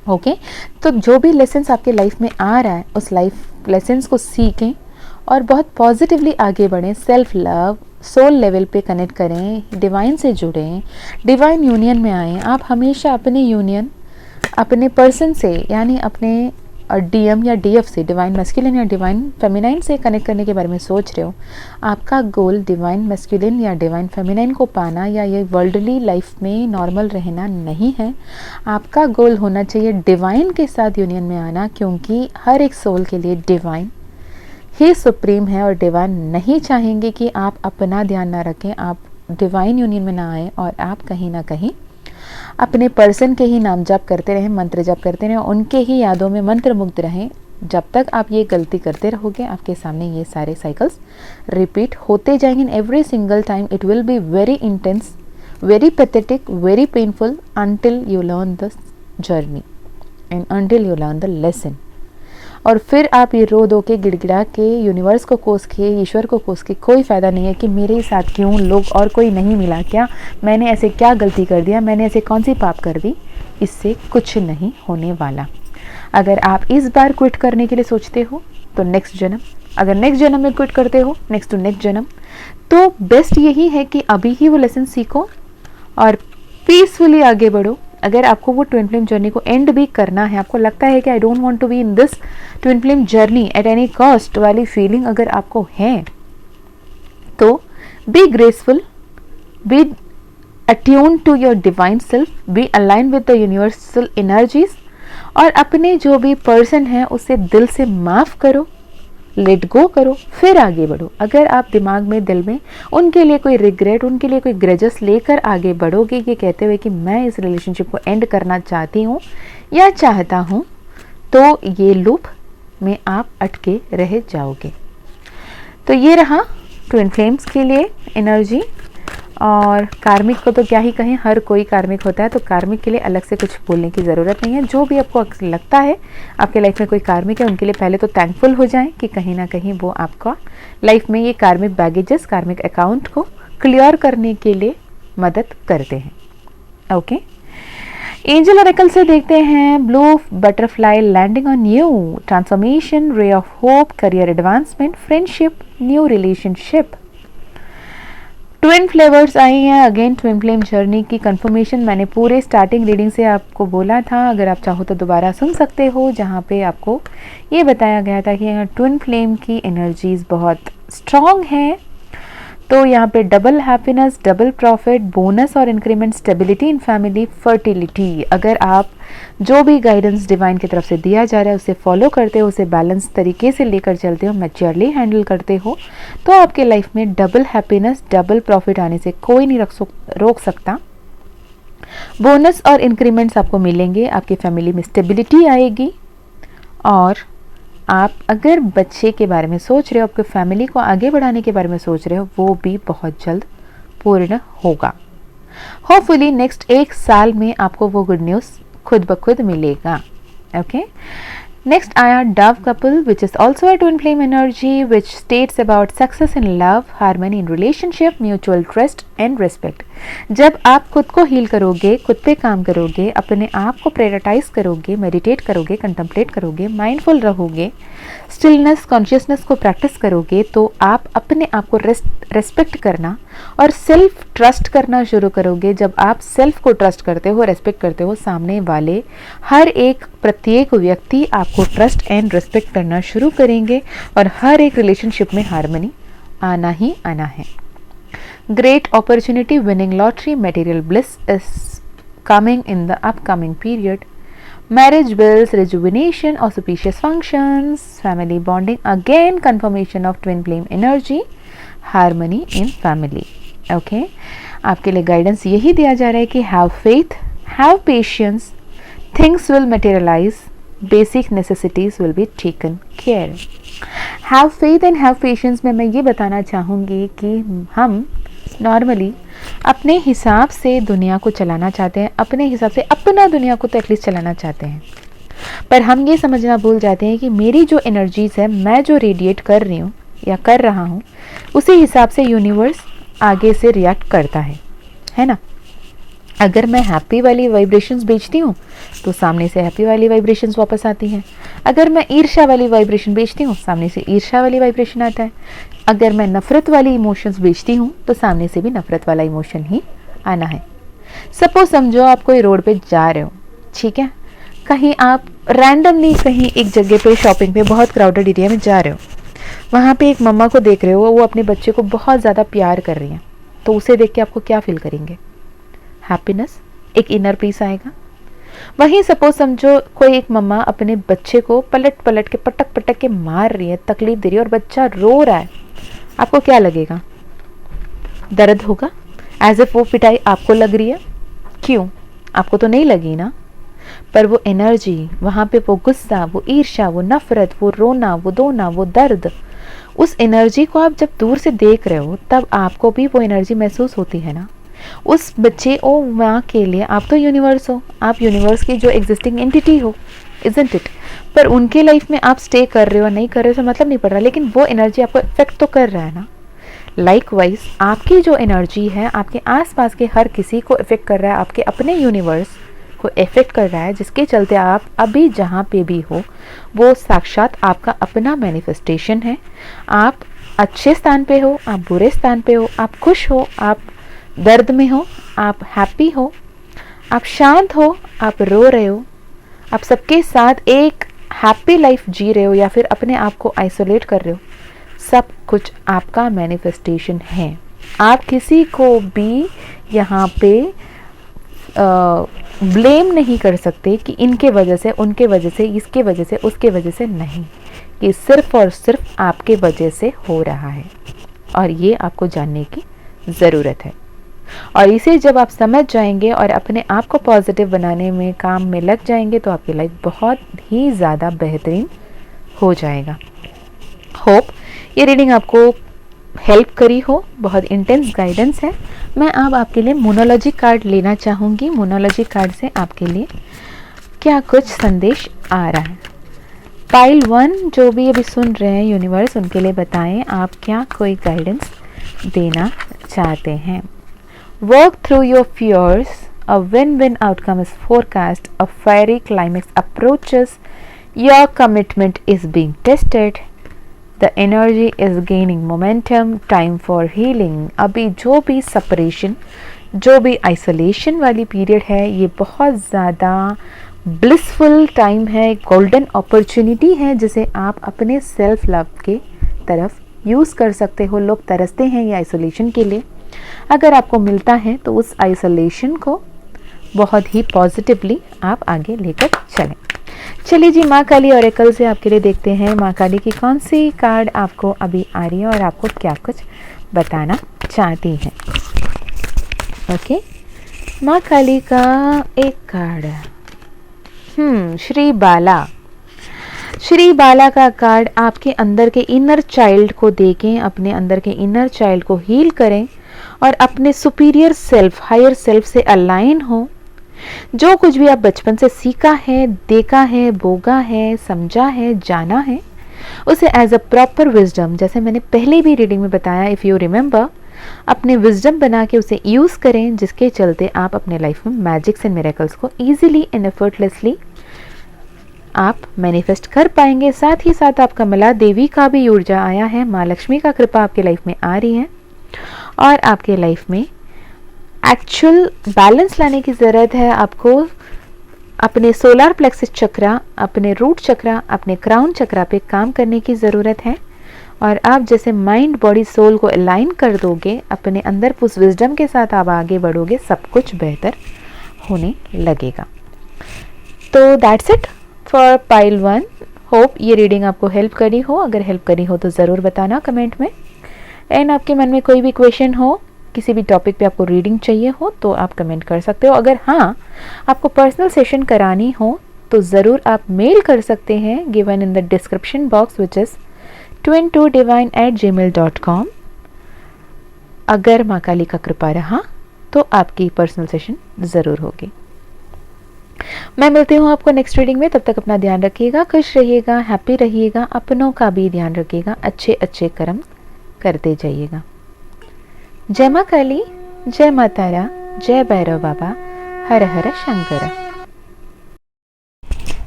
Speaker 1: ओके, तो जो भी लेसन्स आपके लाइफ में आ रहा है उस लाइफ लेसन्स को सीखें और बहुत पॉजिटिवली आगे बढ़ें। सेल्फ लव, सोल लेवल पे कनेक्ट करें, डिवाइन से जुड़ें, डिवाइन यूनियन में आएँ। आप हमेशा अपने यूनियन अपने पर्सन से, यानी अपने डीएम या डीएफ से, डिवाइन मैस्कुलिन या डिवाइन फेमिनाइन से कनेक्ट करने के बारे में सोच रहे हो। आपका गोल डिवाइन मैस्कुलिन या डिवाइन फेमिनाइन को पाना या ये वर्ल्डली लाइफ में नॉर्मल रहना नहीं है। आपका गोल होना चाहिए डिवाइन के साथ यूनियन में आना, क्योंकि हर एक सोल के लिए डिवाइन ही सुप्रीम है और डिवाइन नहीं चाहेंगे कि आप अपना ध्यान ना रखें, आप डिवाइन यूनियन में ना आए और आप कहीं ना कहीं अपने पर्सन के ही नाम जप करते रहें, मंत्र जप करते रहें, उनके ही यादों में मंत्र मुग्ध रहें, जब तक आप ये गलती करते रहोगे आपके सामने ये सारे साइकिल्स रिपीट होते जाएंगे। Every single time it will be very intense, very pathetic, very painful until you learn the journey and until you learn the lesson। और फिर आप ये रो दो के गिड़गिड़ा के यूनिवर्स को कोस के ईश्वर को कोस के कोई फ़ायदा नहीं है कि मेरे साथ क्यों लोग और कोई नहीं मिला क्या, मैंने ऐसे क्या गलती कर दिया, मैंने ऐसे कौन सी पाप कर दी। इससे कुछ नहीं होने वाला। अगर आप इस बार क्विट करने के लिए सोचते हो तो नेक्स्ट जन्म, अगर नेक्स्ट जन्म में क्विट करते हो नेक्स्ट टू नेक्स्ट जन्म, तो बेस्ट यही है कि अभी ही वो लेसन सीखो और पीसफुली आगे बढ़ो। अगर आपको वो ट्विन फ्लेम जर्नी को एंड भी करना है, आपको लगता है कि I don't want to be in this twin flame journey at any cost वाली फीलिंग अगर आपको है, तो be graceful, be attune to your divine self, be align with the universal energies, और अपने जो भी पर्सन है उसे दिल से माफ़ करो, लेट गो करो, फिर आगे बढ़ो। अगर आप दिमाग में दिल में उनके लिए कोई रिग्रेट, उनके लिए कोई ग्रजेस लेकर आगे बढ़ोगे ये कहते हुए कि मैं इस रिलेशनशिप को एंड करना चाहती हूँ या चाहता हूँ, तो ये लूप में आप अटके रह जाओगे। तो ये रहा ट्विन फ्लेम्स के लिए एनर्जी। और कार्मिक को तो क्या ही कहें, हर कोई कार्मिक होता है, तो कार्मिक के लिए अलग से कुछ बोलने की ज़रूरत नहीं है। जो भी आपको लगता है आपके लाइफ में कोई कार्मिक है उनके लिए पहले तो थैंकफुल हो जाएं कि कहीं ना कहीं वो आपका लाइफ में ये कार्मिक बैगेजेस, कार्मिक अकाउंट को क्लियर करने के लिए मदद करते हैं। ओके, एंजल ऑरेकल से देखते हैं blue butterfly landing on you, transformation, ray of hope, career advancement, friendship, new relationship. Twin flavours आई हैं। अगेन ट्विन फ्लेम जर्नी की कंफर्मेशन मैंने पूरे स्टार्टिंग रीडिंग से आपको बोला था, अगर आप चाहो तो दोबारा सुन सकते हो, जहाँ पे आपको ये बताया गया था कि यहाँ ट्विन फ्लेम की एनर्जीज बहुत स्ट्रॉन्ग हैं। तो यहाँ पे double happiness, double profit, bonus और increment, stability in family, fertility. अगर आप जो भी गाइडेंस डिवाइन की तरफ से दिया जा रहा है उसे फॉलो करते हो, उसे बैलेंस तरीके से लेकर चलते हो, मैच्योरली हैंडल करते हो, तो आपके लाइफ में डबल हैप्पीनेस, डबल प्रॉफिट आने से कोई नहीं रोक सकता। बोनस और इंक्रीमेंट्स आपको मिलेंगे, आपकी फैमिली में स्टेबिलिटी आएगी, और आप अगर बच्चे के बारे में सोच रहे हो, आपके फैमिली को आगे बढ़ाने के बारे में सोच रहे हो, वो भी बहुत जल्द पूर्ण होगा। होपफुली नेक्स्ट 1 साल में आपको वो गुड न्यूज़ खुद ब खुद मिलेगा। ओके, नेक्स्ट आया Dove couple which is also a twin flame energy which states about success in love, harmony in relationship, mutual trust and respect. जब आप खुद को हील करोगे, खुद पे काम करोगे, अपने आप को प्रायोरिटाइज करोगे, मेडिटेट करोगे, कंtemplate करोगे, माइंडफुल रहोगे, स्टिलनेस, कॉन्शियसनेस को प्रैक्टिस करोगे, तो आप अपने आप को रेस्पेक्ट करना और सेल्फ ट्रस्ट करना शुरू करोगे। जब आप सेल्फ को ट्रस्ट करते हो, रेस्पेक्ट करते हो, सामने वाले हर एक प्रत्येक व्यक्ति आपको ट्रस्ट एंड रेस्पेक्ट करना शुरू करेंगे और हर एक रिलेशनशिप में हार्मनी आना ही आना है। Great opportunity, winning lottery, material bliss is coming in the upcoming period, marriage bills, rejuvenation, auspicious functions, family bonding, again confirmation of twin flame energy, harmony in family। okay, आपके लिए guidance यही दिया जा रहा है कि have faith, have patience, things will materialize, basic necessities will be taken care। have faith and have patience में मैं ये बताना चाहूँगी कि हम नॉर्मली अपने हिसाब से दुनिया को चलाना चाहते हैं, अपने हिसाब से अपना दुनिया को तो एटलीस्ट चलाना चाहते हैं, पर हम ये समझना भूल जाते हैं कि मेरी जो एनर्जीज है, मैं जो रेडिएट कर रही हूँ या कर रहा हूँ, उसी हिसाब से यूनिवर्स आगे से रिएक्ट करता है ना। अगर मैं हैप्पी वाली वाइब्रेशंस भेजती हूँ तो सामने से हैप्पी वाली वाइब्रेशंस वापस आती हैं। अगर मैं ईर्ष्या वाली वाइब्रेशन भेजती हूँ, सामने से ईर्ष्या वाली वाइब्रेशन आता है। अगर मैं नफ़रत वाली इमोशंस भेजती हूँ तो सामने से भी नफ़रत वाला इमोशन ही आना है। सपोज समझो आप कोई रोड पे जा रहे हो, ठीक है, कहीं आप रैंडमली कहीं एक जगह पे शॉपिंग पे बहुत क्राउडेड एरिया में जा रहे हो, वहाँ पे एक मम्मा को देख रहे हो, वो अपने बच्चे को बहुत ज़्यादा प्यार कर रही हैं, तो उसे देख के आपको क्या फील करेंगे? हैप्पीनेस, एक इनर पीस आएगा। वहीं सपोज समझो कोई एक मम्मा अपने बच्चे को पलट पलट के पटक पटक के मार रही है, तकलीफ दे रही है और बच्चा रो रहा है, आपको क्या लगेगा? दर्द होगा, एज इफ वो पिटाई आपको लग रही है। क्यों? आपको तो नहीं लगी ना। पर वो एनर्जी, वहाँ पे वो गुस्सा, वो ईर्ष्या, वो नफरत, वो रोना, वो धोना, वो दर्द, उस एनर्जी को आप जब दूर से देख रहे हो तब आपको भी वो एनर्जी महसूस होती है ना। उस बच्चे और माँ के लिए आप तो यूनिवर्स हो, आप यूनिवर्स की जो एग्जिस्टिंग एंटिटी हो, इजंट इट। पर उनके लाइफ में आप स्टे कर रहे हो नहीं कर रहे हो तो मतलब नहीं पड़ रहा, लेकिन वो एनर्जी आपको इफेक्ट तो कर रहा है ना। लाइकवाइज आपकी जो एनर्जी है आपके आसपास के हर किसी को इफेक्ट कर रहा है, आपके अपने यूनिवर्स को इफेक्ट कर रहा है, जिसके चलते आप अभी जहाँ पे भी हो वो साक्षात आपका अपना मैनिफेस्टेशन है। आप अच्छे स्थान पे हो, आप बुरे स्थान पे हो, आप खुश हो, आप दर्द में हो, आप हैप्पी हो, आप शांत हो, आप रो रहे हो, आप सबके साथ एक हैप्पी लाइफ जी रहे हो या फिर अपने आप को आइसोलेट कर रहे हो, सब कुछ आपका मैनिफेस्टेशन है। आप किसी को भी यहाँ पे ब्लेम नहीं कर सकते कि इनके वजह से, उनके वजह से, इसके वजह से, उसके वजह से, नहीं। ये सिर्फ और सिर्फ आपके वजह से हो रहा है और ये आपको जानने की ज़रूरत है। और इसे जब आप समझ जाएंगे और अपने आप को पॉजिटिव बनाने में काम में लग जाएंगे तो आपकी लाइफ बहुत ही ज़्यादा बेहतरीन हो जाएगा। होप ये रीडिंग आपको हेल्प करी हो, बहुत इंटेंस गाइडेंस है। मैं अब आपके लिए मोनोलॉजी कार्ड लेना चाहूँगी। मोनोलॉजी कार्ड से आपके लिए क्या कुछ संदेश आ रहा है। पाइल 1 जो भी अभी सुन रहे हैं यूनिवर्स, उनके लिए बताएं आप क्या कोई गाइडेंस देना चाहते हैं। Work through your fears, a win-win outcome is forecast, a fiery climax approaches, your commitment is being tested, the energy is gaining momentum, time for healing. अभी जो भी सेपरेशन, जो भी आइसोलेशन वाली पीरियड है, ये बहुत ज़्यादा ब्लिसफुल टाइम है, गोल्डन अपॉर्चुनिटी है जिसे आप अपने सेल्फ लव के तरफ यूज़ कर सकते हो। लोग तरसते हैं ये आइसोलेशन के लिए, अगर आपको मिलता है तो उस आइसोलेशन को बहुत ही पॉजिटिवली आप आगे लेकर चलें। चलिए जी, माँ काली ऑरेकल से आपके लिए देखते हैं माँ काली की कौन सी कार्ड आपको अभी आ रही है और आपको क्या कुछ बताना चाहती हैं। ओके, माँ काली का एक कार्ड, श्री बाला। श्री बाला का कार्ड आपके अंदर के इनर चाइल्ड को देखें, अपने अंदर के इनर चाइल्ड को हील करें और अपने सुपीरियर सेल्फ, हायर सेल्फ से अलाइन हो। जो कुछ भी आप बचपन से सीखा है, देखा है, भोगा है, समझा है, जाना है, उसे एज अ प्रॉपर विजडम, जैसे मैंने पहले भी रीडिंग में बताया, इफ़ यू रिमेंबर, अपने विजडम बना के उसे यूज़ करें, जिसके चलते आप अपने लाइफ में मैजिक्स एंड मिरेकल्स को ईजिली एंड एफर्टलेसली आप मैनिफेस्ट कर पाएंगे। साथ ही साथ आप कमला देवी का भी ऊर्जा आया है, माँ लक्ष्मी का कृपा आपके लाइफ में आ रही है और आपके लाइफ में एक्चुअल बैलेंस लाने की ज़रूरत है। आपको अपने सोलर प्लेक्सिस चक्रा, अपने रूट चक्रा, अपने क्राउन चक्रा पे काम करने की ज़रूरत है और आप जैसे माइंड, बॉडी, सोल को अलाइन कर दोगे, अपने अंदर उस विजडम के साथ आप आगे बढ़ोगे, सब कुछ बेहतर होने लगेगा। तो that's it for pile 1। Hope ये रीडिंग आपको हेल्प करी हो। अगर हेल्प करी हो तो ज़रूर बताना कमेंट में। एंड आपके मन में कोई भी क्वेश्चन हो, किसी भी टॉपिक पे आपको रीडिंग चाहिए हो तो आप कमेंट कर सकते हो। अगर हाँ, आपको पर्सनल सेशन करानी हो तो ज़रूर आप मेल कर सकते हैं, given in the description box which is twin2divine@gmail.com। अगर माँ काली का कृपा रहा तो आपकी पर्सनल सेशन ज़रूर होगी। मैं मिलती हूँ आपको नेक्स्ट रीडिंग में। तब तक अपना ध्यान रखिएगा, खुश रहिएगा, हैप्पी रहिएगा, अपनों का भी ध्यान रखिएगा, अच्छे अच्छे कर्म करते जाइएगा। जय माँ काली, जय माँ तारा, जय भैरव बाबा, हर हर Shankar.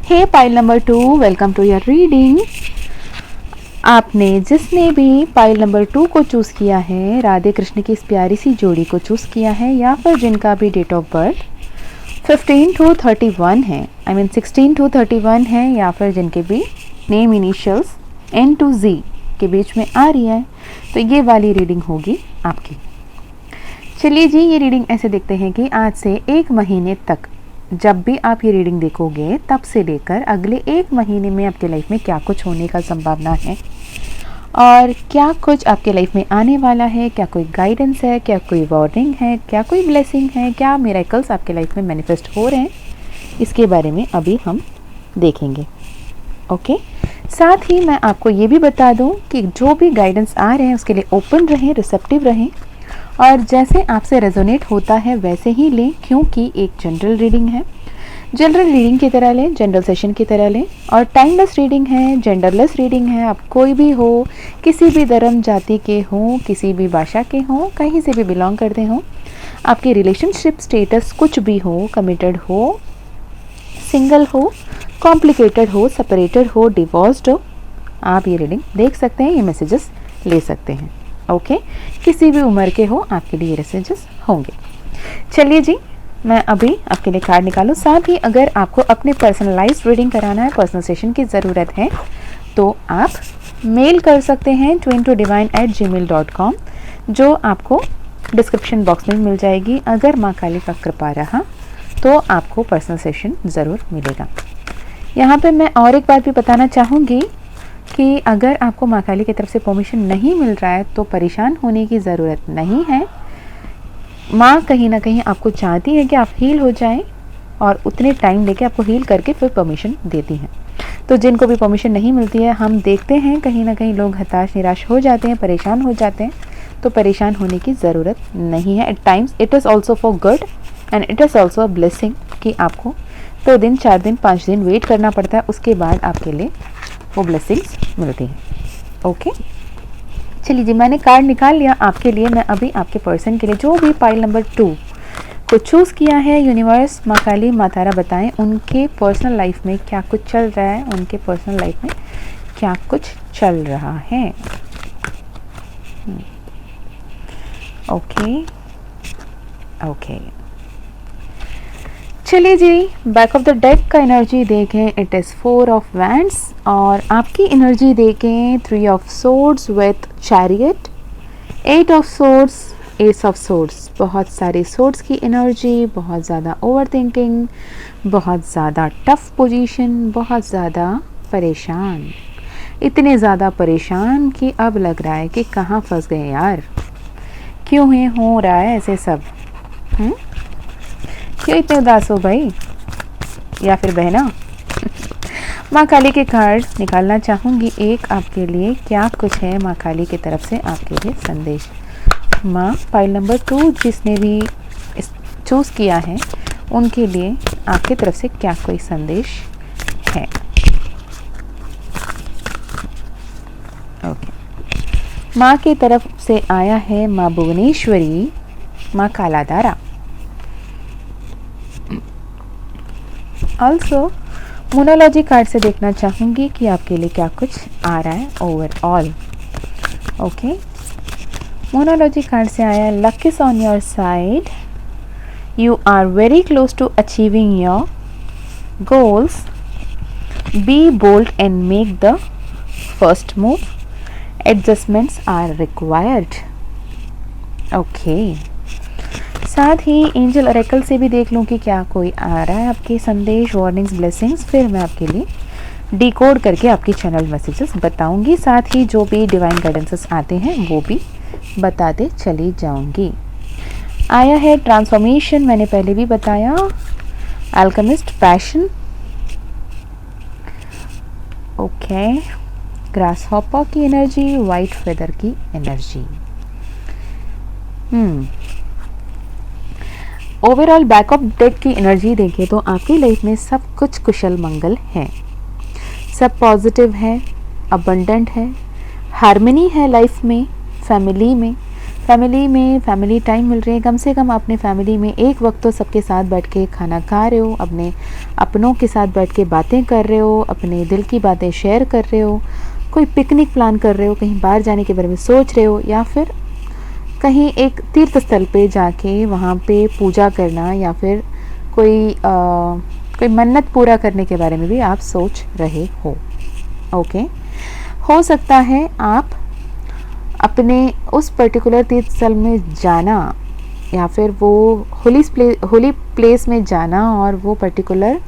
Speaker 1: Hey pile number 2, welcome to your reading. आपने जिसने भी पाइल नंबर 2 को चूज़ किया है, राधे कृष्ण की इस प्यारी सी जोड़ी को चूज़ किया है, या फिर जिनका भी डेट ऑफ बर्थ 15 to 31 है, आई मीन 16 to 31 है, या फिर जिनके भी name initials N to Z के बीच में आ रही है, तो ये वाली रीडिंग होगी आपकी। चलिए जी, ये रीडिंग ऐसे देखते हैं कि आज से 1 महीने तक जब भी आप ये रीडिंग देखोगे, तब से लेकर अगले 1 महीने में आपके लाइफ में क्या कुछ होने का संभावना है और क्या कुछ आपके लाइफ में आने वाला है, क्या कोई गाइडेंस है, क्या कोई वार्निंग है, क्या कोई ब्लेसिंग है, क्या मिरेकल्स आपके लाइफ में मैनिफेस्ट हो रहे हैं, इसके बारे में अभी हम देखेंगे। ओके, साथ ही मैं आपको ये भी बता दूं कि जो भी गाइडेंस आ रहे हैं उसके लिए ओपन रहें, रिसेप्टिव रहें और जैसे आपसे रेजोनेट होता है वैसे ही लें, क्योंकि एक जनरल रीडिंग है। जनरल रीडिंग की तरह लें, जनरल सेशन की तरह लें और टाइमलेस रीडिंग है, जेंडरलेस रीडिंग है। आप कोई भी हो, किसी भी धर्म जाति के हों, किसी भी भाषा के हों, कहीं से भी बिलोंग करते हों, आपकी रिलेशनशिप स्टेटस कुछ भी हो, कमिटेड हो, सिंगल हो, कॉम्प्लिकेटेड हो, सेपरेटेड हो, डिवोर्स्ड हो, आप ये रीडिंग देख सकते हैं, ये मैसेजेस ले सकते हैं। ओके, किसी भी उम्र के हो आपके लिए ये मैसेजेस होंगे। चलिए जी, मैं अभी आपके लिए कार्ड निकालूं। साथ ही अगर आपको अपने पर्सनलाइज्ड रीडिंग कराना है, पर्सनल सेशन की ज़रूरत है, तो आप मेल कर सकते हैं twin2divine@gmail.com, जो आपको डिस्क्रिप्शन बॉक्स में मिल जाएगी। अगर माँ काली का कृपा रहा तो आपको पर्सनल सेशन ज़रूर मिलेगा। यहाँ पे मैं और एक बात भी बताना चाहूँगी कि अगर आपको माँ काली की तरफ से परमिशन नहीं मिल रहा है तो परेशान होने की ज़रूरत नहीं है। माँ कहीं ना कहीं आपको चाहती है कि आप हील हो जाएं और उतने टाइम लेके आपको हील करके फिर परमिशन देती हैं। तो जिनको भी परमिशन नहीं मिलती है, हम देखते हैं कहीं ना कहीं लोग हताश निराश हो जाते हैं, परेशान हो जाते हैं। तो परेशान होने की ज़रूरत नहीं है। At times it is also for good and it is also a blessing कि आपको 2 दिन 4 दिन 5 दिन वेट करना पड़ता है, उसके बाद आपके लिए वो ब्लेसिंग्स मिलती हैं। ओके, चलिए जी, मैंने कार्ड निकाल लिया आपके लिए। मैं अभी आपके पर्सन के लिए जो भी पाइल नंबर 2 को चूज़ किया है, यूनिवर्स, माँ काली, माँ तारा बताएं उनके पर्सनल लाइफ में क्या कुछ चल रहा है, उनके पर्सनल लाइफ में क्या कुछ चल रहा है। ओके ओके, चलिए जी, बैक ऑफ द डेक का एनर्जी देखें, इट इज़ 4 ऑफ वैंड्स और आपकी एनर्जी देखें 3 of swords with chariot, 8 of swords, S of swords. बहुत सारी सोर्ड्स की एनर्जी, बहुत ज़्यादा ओवर थिंकिंग, बहुत ज़्यादा टफ पोजीशन, बहुत ज़्यादा परेशान, इतने ज़्यादा परेशान कि अब लग रहा है कि कहाँ फंस गए यार, क्यों ही हो रहा है ऐसे सब, क्यों इतने उदास हो भाई या फिर बहना। माँ काली के कार्ड निकालना चाहूँगी एक आपके लिए, क्या कुछ है माँ काली की तरफ से आपके लिए संदेश। माँ, पाइल नंबर 2 जिसने भी चूज़ किया है उनके लिए आपकी तरफ से क्या कोई संदेश है। ओके, माँ की तरफ से आया है माँ भुवनेश्वरी, माँ कालाधारा। ऑल्सो मोनोलॉजी कार्ड से देखना चाहूँगी कि आपके लिए क्या कुछ आ रहा है ओवरऑल। ओके, मोनोलॉजी कार्ड से आया luck is on your side, you are very close to achieving your goals, be bold and make the first move, adjustments are required. Okay, साथ ही एंजल ऑरेकल से भी देख लूँ कि क्या कोई आ रहा है आपके संदेश, वार्निंग्स, ब्लेसिंग्स, फिर मैं आपके लिए डिकोड करके आपकी चैनल मैसेजेस बताऊंगी। साथ ही जो भी डिवाइन गाइडेंसेस आते हैं वो भी बताते चली जाऊंगी। आया है ट्रांसफॉर्मेशन, मैंने पहले भी बताया, alchemist, passion. Okay, grass hopper की एनर्जी, वाइट फेदर की energy. Overall back of deck की एनर्जी देखें तो आपकी लाइफ में सब कुछ कुशल मंगल है, सब पॉजिटिव है, अबंडेंट है, हार्मनी है लाइफ में, फैमिली टाइम मिल रही है। कम से कम अपने फैमिली में एक वक्त तो सबके साथ बैठ के खाना खा रहे हो, अपने अपनों के साथ बैठ के बातें कर रहे हो, अपने दिल की बातें शेयर कर रहे हो, कोई पिकनिक प्लान कर रहे हो, कहीं बाहर जाने के बारे में सोच रहे हो, या फिर कहीं एक तीर्थ स्थल पे जाके वहाँ पे पूजा करना, या फिर कोई मन्नत पूरा करने के बारे में भी आप सोच रहे हो। ओके, हो सकता है आप अपने उस पर्टिकुलर तीर्थ स्थल में जाना या फिर वो होली प्लेस में जाना और वो पर्टिकुलर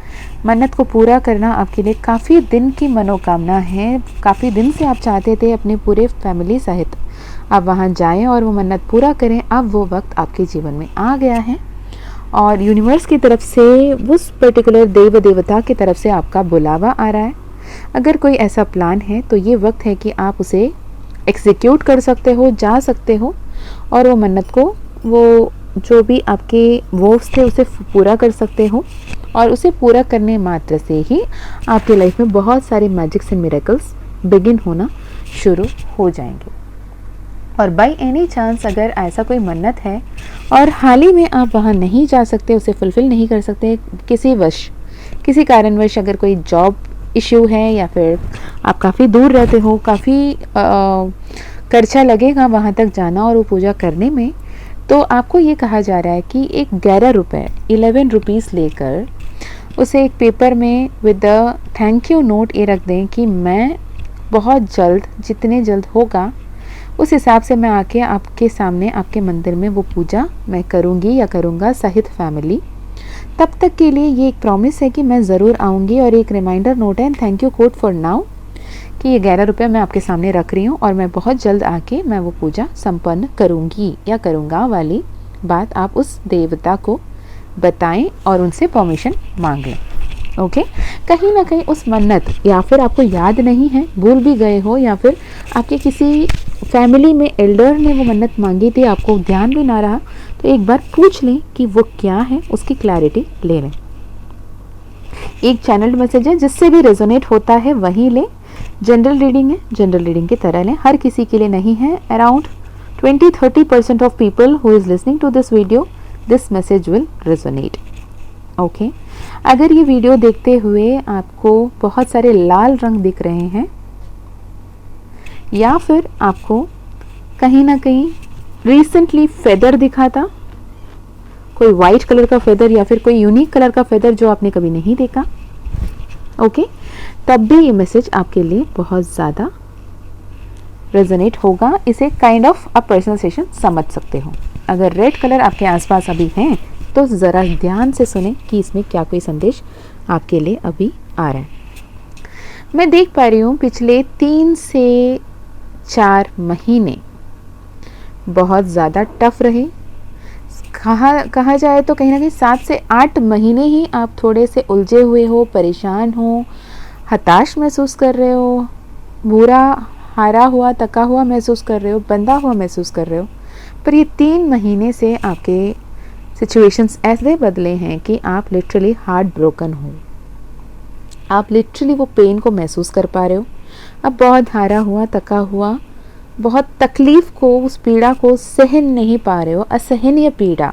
Speaker 1: मन्नत को पूरा करना आपके लिए काफ़ी दिन की मनोकामना है। काफ़ी दिन से आप चाहते थे अपने पूरे फैमिली सहित आप वहाँ जाएं और वो मन्नत पूरा करें। अब वो वक्त आपके जीवन में आ गया है और यूनिवर्स की तरफ से उस पर्टिकुलर देव देवता की तरफ से आपका बुलावा आ रहा है। अगर कोई ऐसा प्लान है तो ये वक्त है कि आप उसे एग्जीक्यूट कर सकते हो, जा सकते हो और वो मन्नत को, वो जो भी आपके वोव्स थे उसे पूरा कर सकते हो। और उसे पूरा करने मात्र से ही आपकी लाइफ में बहुत सारे मैजिक्स एंड मिरेकल्स बिगिन होना शुरू हो जाएंगे। और बाय एनी चांस अगर ऐसा कोई मन्नत है और हाल ही में आप वहाँ नहीं जा सकते, उसे फुलफ़िल नहीं कर सकते किसी कारणवश, अगर कोई जॉब इश्यू है या फिर आप काफ़ी दूर रहते हो, काफ़ी खर्चा लगेगा वहाँ तक जाना और वो पूजा करने में, तो आपको ये कहा जा रहा है कि एक 11 रुपये 11 रुपीज़ लेकर उसे एक पेपर में with the thank you note ये रख दें कि मैं बहुत जल्द, जितने जल्द होगा उस हिसाब से मैं आके आपके सामने, आपके मंदिर में वो पूजा मैं करूँगी या करूँगा सहित फैमिली। तब तक के लिए ये एक प्रॉमिस है कि मैं ज़रूर आऊँगी और एक रिमाइंडर नोट है and thank you code for now कि ये 11 रुपये मैं आपके सामने रख रही हूँ और मैं बहुत जल्द आके मैं वो पूजा संपन्न करूँगी या करूँगा वाली बात आप उस देवता को बताएं और उनसे परमिशन मांगें। ओके, कहीं ना कहीं उस मन्नत, या फिर आपको याद नहीं है, भूल भी गए हो, या फिर आपके किसी फैमिली में एल्डर ने वो मन्नत मांगी थी, आपको ध्यान भी ना रहा, तो एक बार पूछ लें कि वो क्या है, उसकी क्लैरिटी ले लें। एक चैनल मैसेज है, जिससे भी रेजोनेट होता है वही लें। जनरल रीडिंग है, जनरल रीडिंग की तरह लें, हर किसी के लिए नहीं है। Around 20-30% of people who is listening to this video, this message will resonate. Okay, अगर ये वीडियो देखते हुए आपको बहुत सारे लाल रंग दिख रहे हैं या फिर आपको कहीं ना कहीं रिसेंटली फेदर दिखा था, कोई वाइट कलर का फेदर या फिर कोई यूनिक कलर का फेदर जो आपने कभी नहीं देखा, ओके, तब भी ये मैसेज आपके लिए बहुत ज़्यादा रेजोनेट होगा। इसे kind of a personal session समझ सकते हो। अगर रेड कलर आपके आसपास अभी हैं तो ज़रा ध्यान से सुने कि इसमें क्या कोई संदेश आपके लिए अभी आ रहा है। मैं देख पा रही हूँ पिछले 3 से 4 महीने बहुत ज़्यादा टफ रहे। कहा जाए तो कहीं ना कहीं 7 से 8 महीने ही आप थोड़े से उलझे हुए हो, परेशान हो, हताश महसूस कर रहे हो, बुरा, हारा हुआ, थका हुआ महसूस कर रहे हो, बंधा हुआ महसूस कर रहे हो। पर ये 3 महीने से आपके सिचुएशंस ऐसे बदले हैं कि आप लिटरली हार्ट ब्रोकन हो। आप लिटरली वो पेन को महसूस कर पा रहे हो। अब बहुत हारा हुआ, थका हुआ, बहुत तकलीफ को, उस पीड़ा को सहन नहीं पा रहे हो। असहनीय पीड़ा,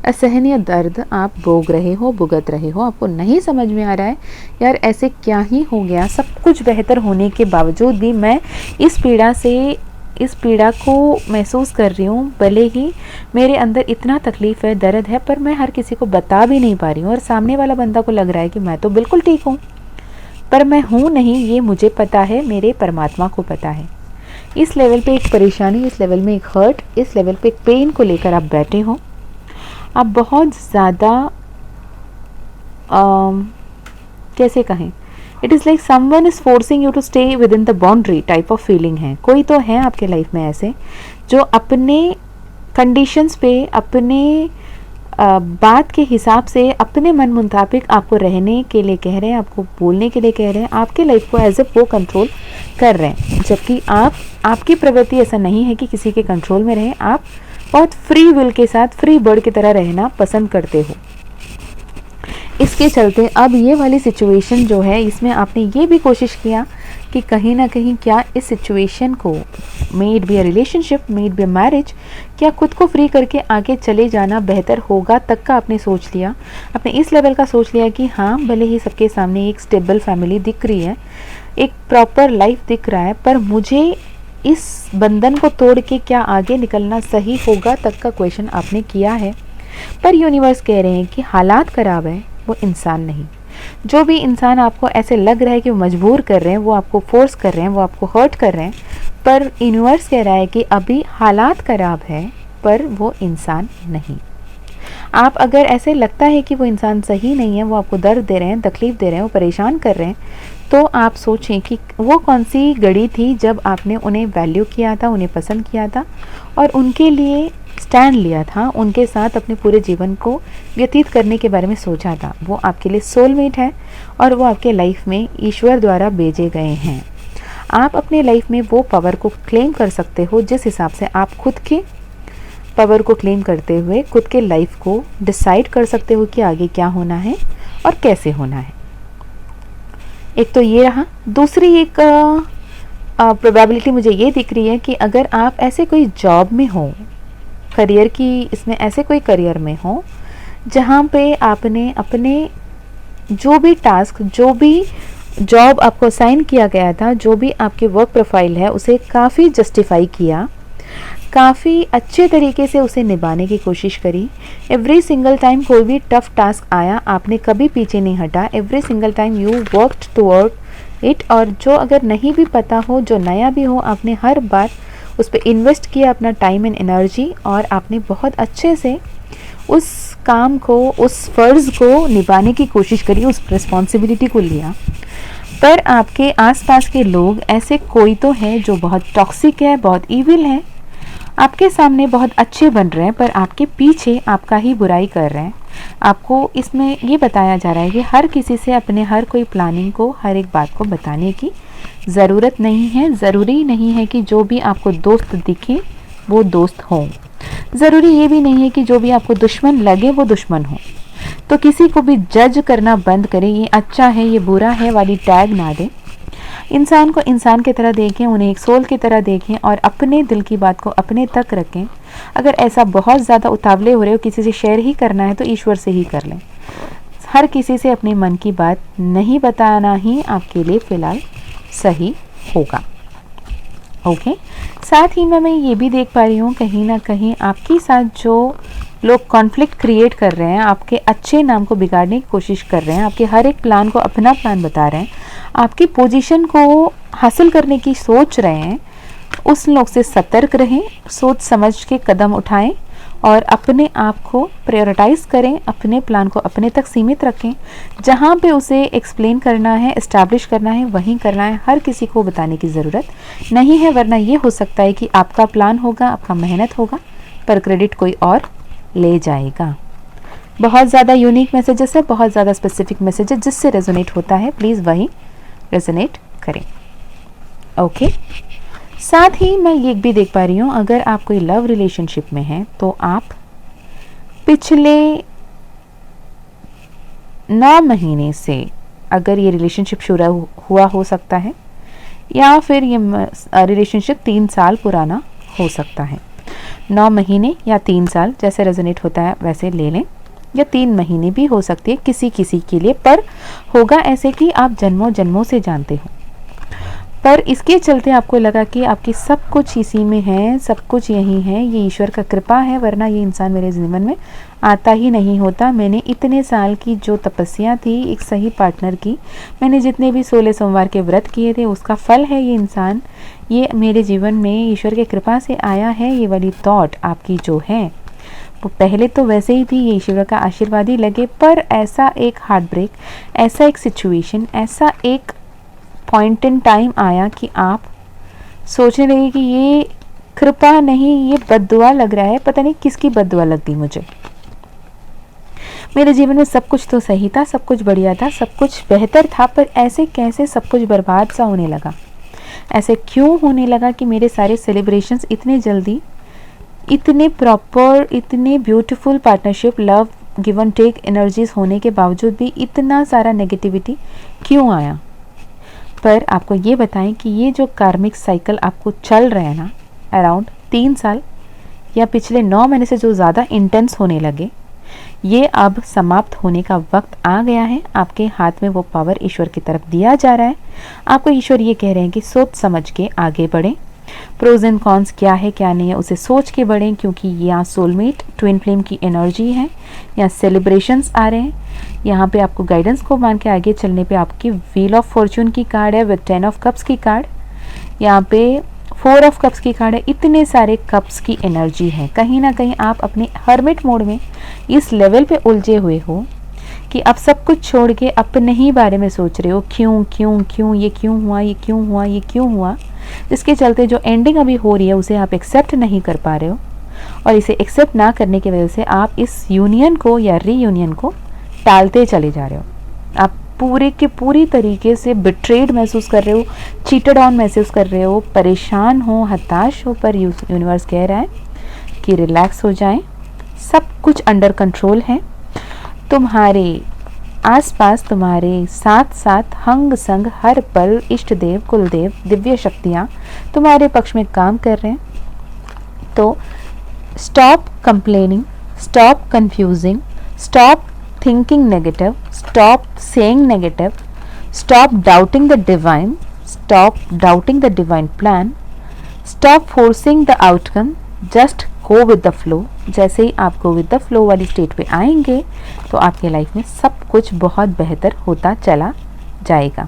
Speaker 1: असहनीय दर्द आप भोग रहे हो, भुगत रहे हो। आपको नहीं समझ में आ रहा है यार ऐसे क्या ही हो गया, सब कुछ बेहतर होने के बावजूद भी मैं इस पीड़ा को महसूस कर रही हूँ। भले ही मेरे अंदर इतना तकलीफ है, दर्द है, पर मैं हर किसी को बता भी नहीं पा रही हूँ और सामने वाला बंदा को लग रहा है कि मैं तो बिल्कुल ठीक हूँ, पर मैं हूँ नहीं, ये मुझे पता है, मेरे परमात्मा को पता है। इस लेवल पे एक परेशानी, इस लेवल में एक हर्ट, इस लेवल पे एक पेन को लेकर आप बैठे हो। आप बहुत ज़्यादा कैसे कहें, it is like someone is forcing you to stay within the boundary type of feeling है। कोई तो है आपके लाइफ में ऐसे जो अपने कंडीशंस पे, अपने बात के हिसाब से, अपने मन मुताबिक आपको रहने के लिए कह रहे हैं, आपको बोलने के लिए कह रहे हैं, आपके लाइफ को एज ए वो कंट्रोल कर रहे हैं। जबकि आपकी प्रवृत्ति ऐसा नहीं है कि किसी के कंट्रोल में रहें। आप बहुत फ्री विल के साथ फ्री बर्ड की तरह रहना पसंद करते हो। इसके चलते अब ये वाली सिचुएशन जो है, इसमें आपने ये भी कोशिश किया कि कहीं ना कहीं क्या इस सिचुएशन को, may it be a relationship, may it be a marriage, क्या खुद को फ्री करके आगे चले जाना बेहतर होगा तक का आपने सोच लिया। आपने इस लेवल का सोच लिया कि हाँ, भले ही सबके सामने एक स्टेबल फैमिली दिख रही है, एक प्रॉपर लाइफ दिख रहा है, पर मुझे इस बंधन को तोड़ के क्या आगे निकलना सही होगा तक का क्वेश्चन आपने किया है। पर यूनिवर्स कह रहे हैं कि हालात ख़राब है, वो इंसान नहीं। जो भी इंसान आपको ऐसे लग रहा है कि वो मजबूर कर रहे हैं, वो आपको फोर्स कर रहे हैं, वो आपको हर्ट कर रहे हैं, पर यूनिवर्स कह रहा है कि अभी हालात ख़राब है, पर वो इंसान नहीं। आप अगर ऐसे लगता है कि वो इंसान सही नहीं है, वो आपको दर्द दे रहे हैं, तकलीफ़ दे रहे हैं, वो परेशान कर रहे हैं, तो आप सोचें कि वो कौन सी घड़ी थी जब आपने उन्हें वैल्यू किया था, उन्हें पसंद किया था और उनके लिए स्टैंड लिया था, उनके साथ अपने पूरे जीवन को व्यतीत करने के बारे में सोचा था, वो आपके लिए सोलमेट है और वो आपके लाइफ में ईश्वर द्वारा भेजे गए हैं। आप अपने लाइफ में वो पावर को क्लेम कर सकते हो जिस हिसाब से आप खुद के पावर को क्लेम करते हुए खुद के लाइफ को डिसाइड कर सकते हो कि आगे क्या होना है और कैसे होना है। एक तो ये रहा। दूसरी एक प्रोबेबिलिटी मुझे ये दिख रही है कि अगर आप ऐसे कोई जॉब में हो, करियर की इसमें ऐसे कोई करियर में हो जहाँ पे आपने अपने जो भी टास्क, जो भी जॉब आपको असाइन किया गया था, जो भी आपके वर्क प्रोफाइल है, उसे काफ़ी जस्टिफाई किया, काफ़ी अच्छे तरीके से उसे निभाने की कोशिश करी। एवरी सिंगल टाइम कोई भी टफ टास्क आया, आपने कभी पीछे नहीं हटा। Every single time you worked toward it. और जो अगर नहीं भी पता हो, जो नया भी हो, आपने हर बार उस पर इन्वेस्ट किया अपना टाइम एंड एनर्जी और आपने बहुत अच्छे से उस काम को, उस फ़र्ज़ को निभाने की कोशिश करी, उस रिस्पॉन्सिबिलिटी को लिया। पर आपके आसपास के लोग ऐसे कोई तो है जो बहुत टॉक्सिक है, बहुत ईविल है, आपके सामने बहुत अच्छे बन रहे हैं पर आपके पीछे आपका ही बुराई कर रहे हैं। आपको इसमें ये बताया जा रहा है कि हर किसी से अपने हर कोई प्लानिंग को, हर एक बात को बताने की ज़रूरत नहीं है। ज़रूरी नहीं है कि जो भी आपको दोस्त दिखे वो दोस्त हो। ज़रूरी ये भी नहीं है कि जो भी आपको दुश्मन लगे वो दुश्मन हो। तो किसी को भी जज करना बंद करें, ये अच्छा है, ये बुरा है वाली टैग ना दें। इंसान को इंसान की तरह देखें, उन्हें एक सोल की तरह देखें और अपने दिल की बात को अपने तक रखें। अगर ऐसा बहुत ज़्यादा उतावले हो रहे हो, किसी से शेयर ही करना है तो ईश्वर से ही कर लें। हर किसी से अपने मन की बात नहीं बताना ही आपके लिए फ़िलहाल सही होगा। ओके। साथ ही में मैं ये भी देख पा रही हूँ कहीं ना कहीं आपके साथ जो लोग कॉन्फ्लिक्ट क्रिएट कर रहे हैं, आपके अच्छे नाम को बिगाड़ने की कोशिश कर रहे हैं, आपके हर एक प्लान को अपना प्लान बता रहे हैं, आपकी पोजीशन को हासिल करने की सोच रहे हैं, उस लोग से सतर्क रहें, सोच समझ के कदम उठाएं और अपने आप को प्रायोरिटाइज़ करें, अपने प्लान को अपने तक सीमित रखें। जहाँ पे उसे एक्सप्लेन करना है, इस्टेब्लिश करना है, वहीं करना है। हर किसी को बताने की ज़रूरत नहीं है, वरना ये हो सकता है कि आपका प्लान होगा, आपका मेहनत होगा, पर क्रेडिट कोई और ले जाएगा। बहुत ज़्यादा यूनिक मैसेजेस है, बहुत ज़्यादा स्पेसिफिक मैसेजेस, जिससे रेजोनेट होता है प्लीज़ वही रेजोनेट करें। ओके। साथ ही मैं ये भी देख पा रही हूँ अगर आप कोई लव रिलेशनशिप में हैं तो आप पिछले 9 महीने से अगर ये रिलेशनशिप शुरू हुआ हो सकता है या फिर ये रिलेशनशिप 3 साल पुराना हो सकता है। 9 महीने या 3 साल जैसे रेजोनेट होता है वैसे ले लें, या 3 महीने भी हो सकती है किसी किसी के लिए, पर होगा ऐसे कि आप जन्मों जन्मों से जानते हो। पर इसके चलते आपको लगा कि आपकी सब कुछ इसी में है, सब कुछ यही है, ये ईश्वर का कृपा है, वरना ये इंसान मेरे जीवन में आता ही नहीं होता। मैंने इतने साल की जो तपस्या थी एक सही पार्टनर की, मैंने जितने भी 16 सोमवार के व्रत किए थे, उसका फल है ये इंसान, ये मेरे जीवन में ईश्वर की कृपा से आया है। ये वाली थॉट आपकी जो है वो पहले तो वैसे ही थी, ये ईश्वर का आशीर्वाद ही लगे, पर ऐसा एक हार्ट ब्रेक, ऐसा एक सिचुएशन, ऐसा एक पॉइंट इन टाइम आया कि आप सोचने लगे कि ये कृपा नहीं, ये बद्दुआ लग रहा है, पता नहीं किसकी बद्दुआ लग गई मुझे। मेरे जीवन में सब कुछ तो सही था, सब कुछ बढ़िया था, सब कुछ बेहतर था, पर ऐसे कैसे सब कुछ बर्बाद सा होने लगा। ऐसे क्यों होने लगा कि मेरे सारे सेलिब्रेशंस इतने जल्दी, इतने प्रॉपर, इतने beautiful partnership, love, give and take energies होने के बावजूद भी इतना सारा नेगेटिविटी क्यों आया। पर आपको ये बताएं कि ये जो कार्मिक साइकिल आपको चल रहे हैं ना, अराउंड 3 साल या पिछले 9 महीने से जो ज़्यादा इंटेंस होने लगे, ये अब समाप्त होने का वक्त आ गया है। आपके हाथ में वो पावर ईश्वर की तरफ दिया जा रहा है। आपको ईश्वर ये कह रहे हैं कि सोच समझ के आगे बढ़ें, प्रोज एंड कॉन्स क्या है क्या नहीं है उसे सोच के बढ़ें, क्योंकि यहाँ सोलमेट ट्विन फ्लेम की एनर्जी है, यहाँ सेलिब्रेशंस आ रहे हैं, यहाँ पे आपको गाइडेंस को मान के आगे चलने पे आपकी व्हील ऑफ फॉर्चून की कार्ड है विद 10 ऑफ कप्स की कार्ड, यहाँ पे 4 ऑफ कप्स की कार्ड है। इतने सारे कप्स की एनर्जी है। कहीं ना कहीं आप अपने हर्मिट मोड में इस लेवल पे उलझे हुए हो कि आप सब कुछ छोड़ के अपने ही बारे में सोच रहे हो, क्यों क्यों क्यों, ये क्यों हुआ, ये क्यों हुआ, ये क्यों हुआ, जिसके चलते जो एंडिंग अभी हो रही है उसे आप एक्सेप्ट नहीं कर पा रहे हो। और इसे एक्सेप्ट ना करने की वजह से आप इस यूनियन को या रीयूनियन को टालते चले जा रहे हो। आप पूरे के पूरी तरीके से बिट्रेड महसूस कर रहे हो, चीटेड ऑन महसूस कर रहे हो, परेशान हो, हताश हो, पर यूनिवर्स कह रहा है कि रिलैक्स हो जाएं, सब कुछ अंडर कंट्रोल है। तुम्हारे आसपास, तुम्हारे साथ साथ हंग संग हर पल इष्ट देव, कुलदेव, दिव्य शक्तियाँ तुम्हारे पक्ष में काम कर रहे हैं। तो stop complaining, stop confusing, stop thinking negative, stop saying negative, stop doubting the divine, stop doubting the divine plan, stop forcing the outcome, just go with the flow। जैसे ही आप go with the flow वाली state पे आएंगे तो आपके life में सब कुछ बहुत बेहतर होता चला जाएगा।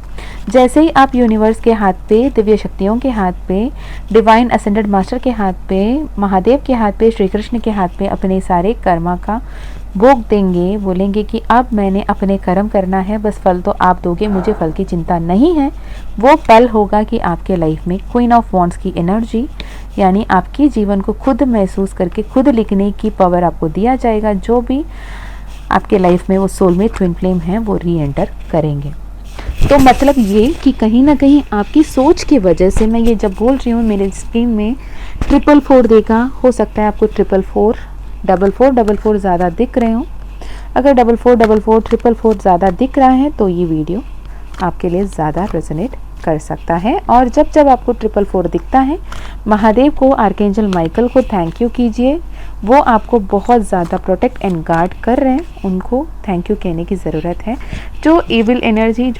Speaker 1: जैसे ही आप यूनिवर्स के हाथ पे, दिव्य शक्तियों के हाथ पे, डिवाइन असेंडेड मास्टर के हाथ पे, महादेव के हाथ पे, श्री कृष्ण के हाथ पे अपने सारे कर्मा का भोग देंगे, बोलेंगे कि अब मैंने अपने कर्म करना है, बस फल तो आप दोगे, मुझे फल की चिंता नहीं है, वो पल होगा कि आपके लाइफ में क्वीन ऑफ वॉन्ड्स की एनर्जी, यानी आपके जीवन को खुद महसूस करके खुद लिखने की पावर आपको दिया जाएगा। जो भी आपके लाइफ में वो सोलमेट ट्विन फ्लेम है वो री एंटर करेंगे। तो मतलब ये कि कहीं ना कहीं आपकी सोच की वजह से, मैं ये जब बोल रही हूँ मेरे स्क्रीन में 444 देखा, हो सकता है आपको 444 444 ज़्यादा दिख रहे हो। अगर 4444 444 ज़्यादा दिख रहा है तो ये वीडियो आपके लिए ज़्यादा रेजोनेट कर सकता है। और जब जब आपको 444 दिखता है, महादेव को, आर्कएंजल माइकल को थैंक यू कीजिए, वो आपको बहुत ज़्यादा प्रोटेक्ट एंड गार्ड कर रहे हैं, उनको थैंक यू कहने की ज़रूरत है। जो इविल एनर्जी,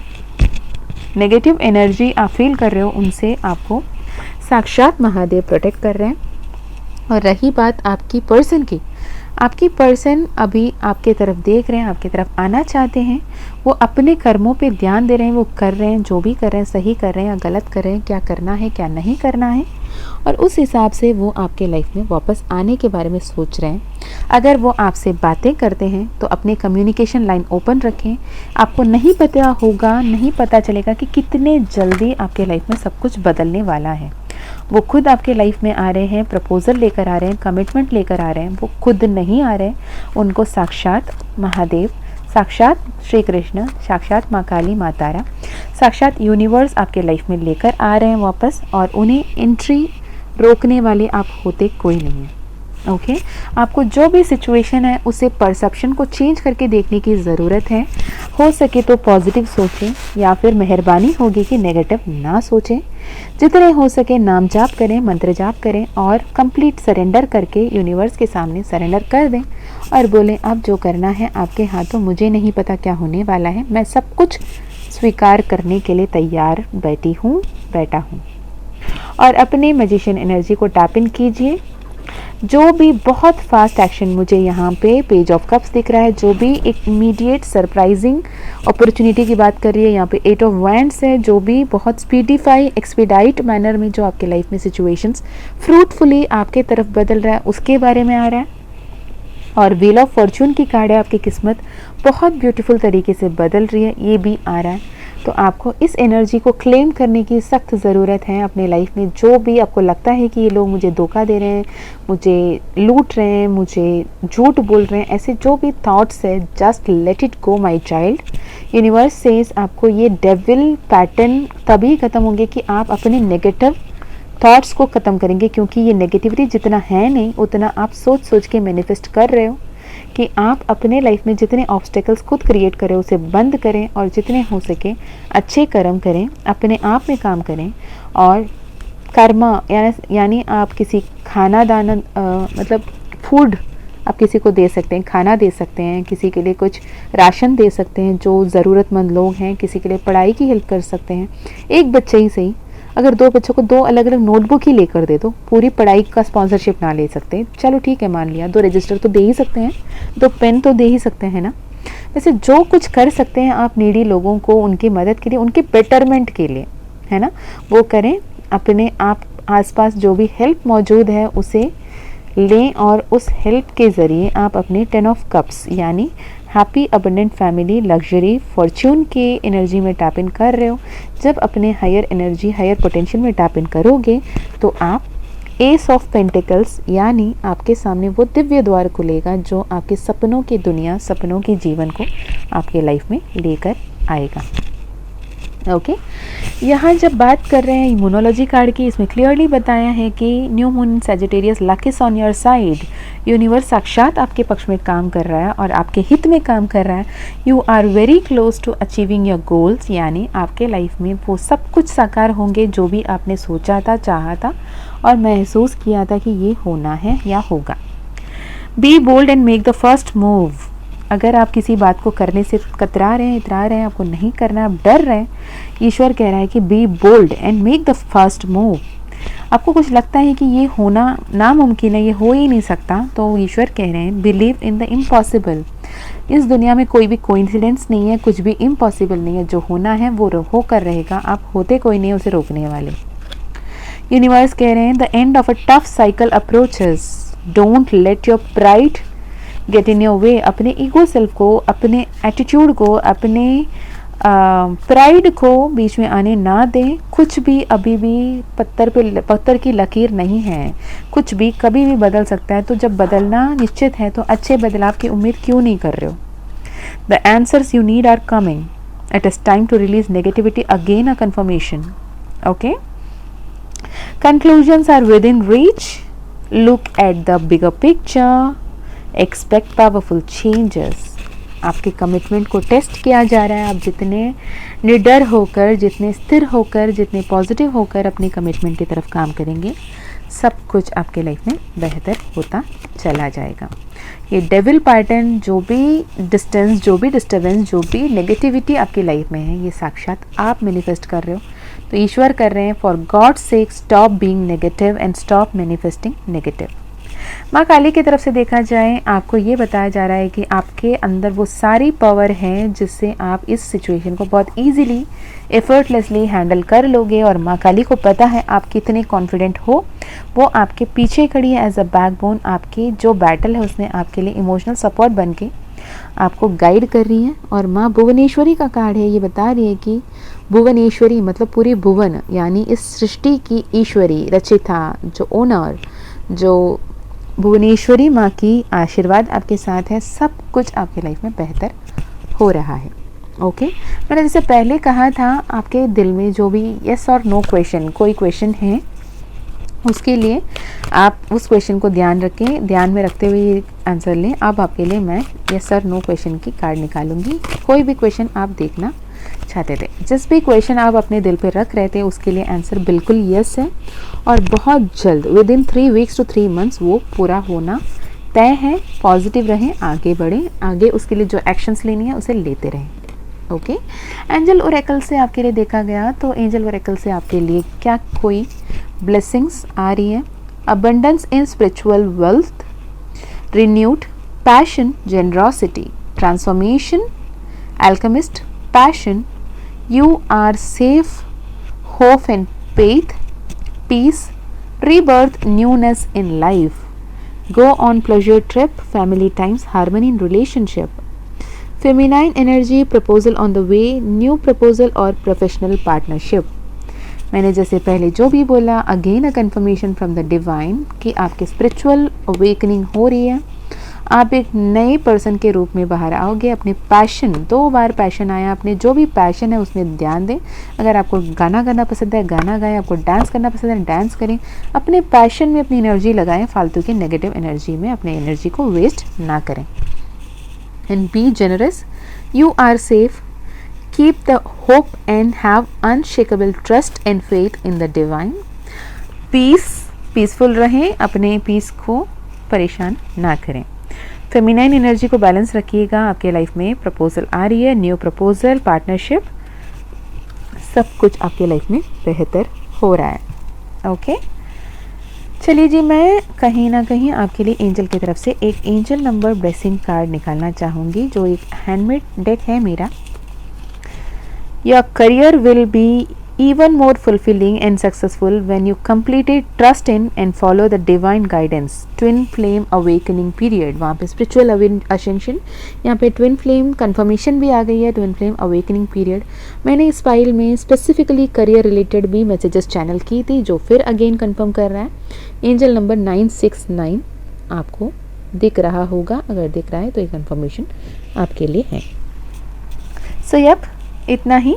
Speaker 1: नेगेटिव एनर्जी आप फील कर रहे हो, उनसे आपको साक्षात महादेव प्रोटेक्ट कर रहे हैं। और रही बात आपकी पर्सन की, आपकी पर्सन अभी आपके तरफ देख रहे हैं, आपकी तरफ आना चाहते हैं, वो अपने कर्मों पे ध्यान दे रहे हैं, वो कर रहे हैं, जो भी कर रहे हैं सही कर रहे हैं या गलत कर रहे हैं, क्या करना है क्या नहीं करना है, और उस हिसाब से वो आपके लाइफ में वापस आने के बारे में सोच रहे हैं। अगर वो आपसे बातें करते हैं तो अपने कम्युनिकेशन लाइन ओपन रखें। आपको नहीं पता होगा, नहीं पता चलेगा कि कितने जल्दी आपके लाइफ में सब कुछ बदलने वाला है। वो खुद आपके लाइफ में आ रहे हैं, प्रपोजल लेकर आ रहे हैं, कमिटमेंट लेकर आ रहे हैं, वो खुद नहीं आ रहे हैं, उनको साक्षात महादेव, साक्षात श्री कृष्ण, साक्षात माँ काली, माँ तारा, साक्षात यूनिवर्स आपके लाइफ में लेकर आ रहे हैं वापस, और उन्हें एंट्री रोकने वाले आप होते कोई नहीं है। ओके आपको जो भी सिचुएशन है उसे परसेप्शन को चेंज करके देखने की ज़रूरत है। हो सके तो पॉजिटिव सोचें, या फिर मेहरबानी होगी कि नेगेटिव ना सोचें। जितने हो सके नाम जाप करें, मंत्र जाप करें, और कंप्लीट सरेंडर करके यूनिवर्स के सामने सरेंडर कर दें और बोलें अब जो करना है आपके हाथों, मुझे नहीं पता क्या होने वाला है, मैं सब कुछ स्वीकार करने के लिए तैयार बैठी हूँ, बैठा हूँ। और अपने मैजिशियन एनर्जी को टैप इन कीजिए। जो भी बहुत फास्ट एक्शन, मुझे यहाँ पे पेज ऑफ कप्स दिख रहा है, जो भी एक इमीडिएट सरप्राइजिंग अपॉर्चुनिटी की बात कर रही है, यहाँ पे 8 ऑफ वैंड्स है, जो भी बहुत स्पीडिफाई एक्सपीडाइट मैनर में जो आपके लाइफ में सिचुएशंस फ्रूटफुली आपके तरफ बदल रहा है, उसके बारे में आ रहा है। और व्हील ऑफ फॉर्चून की कार्ड है, आपकी किस्मत बहुत ब्यूटीफुल तरीके से बदल रही है, ये भी आ रहा है। तो आपको इस एनर्जी को क्लेम करने की सख्त ज़रूरत है अपने लाइफ में। जो भी आपको लगता है कि ये लोग मुझे धोखा दे रहे हैं, मुझे लूट रहे हैं, मुझे झूठ बोल रहे हैं, ऐसे जो भी थॉट्स है, just let it go my child. Universe says आपको ये डेविल पैटर्न तभी ख़त्म होंगे कि आप अपने नेगेटिव थॉट्स को ख़त्म करेंगे, क्योंकि ये नेगेटिविटी जितना है नहीं, उतना आप सोच सोच के मैनिफेस्ट कर रहे हो। कि आप अपने लाइफ में जितने ऑब्स्टेकल्स खुद क्रिएट करें उसे बंद करें, और जितने हो सके अच्छे कर्म करें, अपने आप में काम करें। और कर्मा यानी आप किसी खाना दाना मतलब फूड आप किसी को दे सकते हैं, खाना दे सकते हैं, किसी के लिए कुछ राशन दे सकते हैं जो ज़रूरतमंद लोग हैं, किसी के लिए पढ़ाई की हेल्प कर सकते हैं। एक बच्चे ही सही, अगर 2 बच्चों को 2 अलग अलग नोटबुक ही लेकर दे दो, पूरी पढ़ाई का स्पॉन्सरशिप ना ले सकते, चलो ठीक है मान लिया, 2 रजिस्टर तो दे ही सकते हैं, 2 पेन तो दे ही सकते हैं ना। वैसे जो कुछ कर सकते हैं आप नीडी लोगों को, उनकी मदद के लिए, उनके बेटरमेंट के लिए, है ना, वो करें। अपने आप आसपास जो भी हेल्प मौजूद है उसे लें, और उस हेल्प के ज़रिए आप अपने 10 ऑफ कप्स यानी happy abundant family, luxury, Fortune के एनर्जी में टैप इन कर रहे हो। जब अपने हायर एनर्जी, हायर पोटेंशियल में टैप इन करोगे तो आप एस ऑफ पेंटिकल्स, यानी आपके सामने वो दिव्य द्वार खुलेगा जो आपके सपनों की दुनिया, सपनों के जीवन को आपके लाइफ में लेकर आएगा। ओके, यहाँ जब बात कर रहे हैं इम्यूनोलॉजी कार्ड की, इसमें क्लियरली बताया है कि new moon Sagittarius luck is on your side. Universe साक्षात आपके पक्ष में काम कर रहा है और आपके हित में काम कर रहा है। You are very close to achieving your goals, यानी आपके लाइफ में वो सब कुछ साकार होंगे जो भी आपने सोचा था, चाहा था और महसूस किया था कि ये होना है या होगा। Be bold and make the first move. अगर आप किसी बात को करने से कतरा रहे हैं, इतरा रहे हैं, आपको नहीं करना, आप डर रहे हैं, ईश्वर कह रहा है कि be bold and make the first move. आपको कुछ लगता है कि ये होना नामुमकिन है, ये हो ही नहीं सकता, तो ईश्वर कह रहे हैं बिलीव इन द इम्पॉसिबल। इस दुनिया में कोई भी कोइंसिडेंस नहीं है, कुछ भी इम्पॉसिबल नहीं है। जो होना है वो होकर रहेगा, आप होते कोई नहीं है उसे रोकने वाले। यूनिवर्स कह रहे हैं the end of a tough cycle approaches, don't let your pride get in your way. अपने ईगो सेल्फ को, अपने एटीट्यूड को, अपने प्राइड को बीच में आने ना दें। कुछ भी अभी भी पत्थर की लकीर नहीं है, कुछ भी कभी भी बदल सकता है। तो जब बदलना निश्चित है तो अच्छे बदलाव की उम्मीद क्यों नहीं कर रहे हो। The answers you need are coming, it is time to release negativity, again a confirmation. Okay, conclusions are within reach, look at the bigger picture, expect powerful changes। आपके कमिटमेंट को टेस्ट किया जा रहा है। आप जितने निडर होकर, जितने स्थिर होकर, जितने पॉजिटिव होकर अपनी कमिटमेंट की तरफ काम करेंगे, सब कुछ आपके लाइफ में बेहतर होता चला जाएगा। ये डेविल पैटर्न, जो भी डिस्टेंस, जो भी डिस्टर्बेंस, जो भी नेगेटिविटी आपकी लाइफ में है, ये साक्षात आप मैनिफेस्ट कर रहे हो। तो ईश्वर कर रहे हैं for God sake stop being negative and stop manifesting negative. माँ काली की तरफ से देखा जाए, आपको ये बताया जा रहा है कि आपके अंदर वो सारी पावर है जिससे आप इस सिचुएशन को बहुत इजीली, एफर्टलेसली हैंडल कर लोगे। और माँ काली को पता है आप कितने कॉन्फिडेंट हो। वो आपके पीछे खड़ी है एज अ बैकबोन। आपकी जो बैटल है उसमें आपके लिए इमोशनल सपोर्ट बन के आपको गाइड कर रही है। और माँ भुवनेश्वरी का कार्ड है, ये बता रही है कि भुवनेश्वरी मतलब पूरी भुवन, यानी इस सृष्टि की ईश्वरी, रचिता, जो ओनर, जो भुवनेश्वरी माँ की आशीर्वाद आपके साथ है। सब कुछ आपके लाइफ में बेहतर हो रहा है। ओके, मैंने जैसे पहले कहा था, आपके दिल में जो भी यस और नो क्वेश्चन, कोई क्वेश्चन है, उसके लिए आप उस क्वेश्चन को ध्यान में रखते हुए आंसर लें। अब आपके लिए मैं यस और नो क्वेश्चन की कार्ड निकालूंगी। कोई भी क्वेश्चन आप देखना चाहते थे, जिस भी क्वेश्चन आप अपने दिल पे रख रहे थे, उसके लिए आंसर बिल्कुल यस है और बहुत जल्द within 3 weeks to 3 months वो पूरा होना तय है। पॉजिटिव रहें, आगे बढ़ें, आगे उसके लिए जो एक्शंस लेनी है उसे लेते रहें। ओके, एंजल ओरेकल से आपके लिए देखा गया, तो एंजल ओरेकल से आपके लिए क्या कोई ब्लेसिंग्स आ रही है। Abundance in spiritual wealth, renewed passion, generosity, transformation, alchemist, passion, you are safe, hope and faith, peace, rebirth, newness in life, go on pleasure trip, family times, harmony in relationship, feminine energy, proposal on the way, new proposal और professional partnership। मैंने जैसे पहले जो भी बोला, again a confirmation from the divine कि आपके spiritual awakening हो रही है। आप एक नए पर्सन के रूप में बाहर आओगे। अपने पैशन, 2 बार पैशन आया, अपने जो भी पैशन है उसमें ध्यान दें। अगर आपको गाना गाना पसंद है, गाना गाएं। आपको डांस करना पसंद है, डांस करें। अपने पैशन में अपनी एनर्जी लगाएं, फालतू की नेगेटिव एनर्जी में अपनी एनर्जी को वेस्ट ना करें। And be generous, you are safe, keep the hope and have unshakeable trust and faith in the divine. Peaceful रहें, अपने पीस को परेशान ना करें। फेमिनाइन एनर्जी को बैलेंस रखिएगा। आपके लाइफ में प्रपोजल आ रही है, न्यू प्रपोजल, पार्टनरशिप, सब कुछ आपके लाइफ में बेहतर हो रहा है। ओके, चलिए जी, मैं कहीं ना कहीं आपके लिए एंजल की तरफ से एक एंजल नंबर ब्लेसिंग कार्ड निकालना चाहूँगी, जो एक हैंडमेड डेक है मेरा। Your career will be even more fulfilling and successful when you completely trust in and follow the divine guidance. Twin flame awakening period, वहाँ पे spiritual ascension, यहाँ पे twin flame confirmation भी आ गई है, twin flame awakening period. मैंने इस file में स्पेसिफिकली करियर रिलेटेड भी मैसेजेस चैनल की थी, जो फिर अगेन कंफर्म कर रहा है. एंजल नंबर 969 आपको दिख रहा होगा, अगर दिख रहा है तो ये कंफर्मेशन आपके लिए है. सो यप, इतना ही.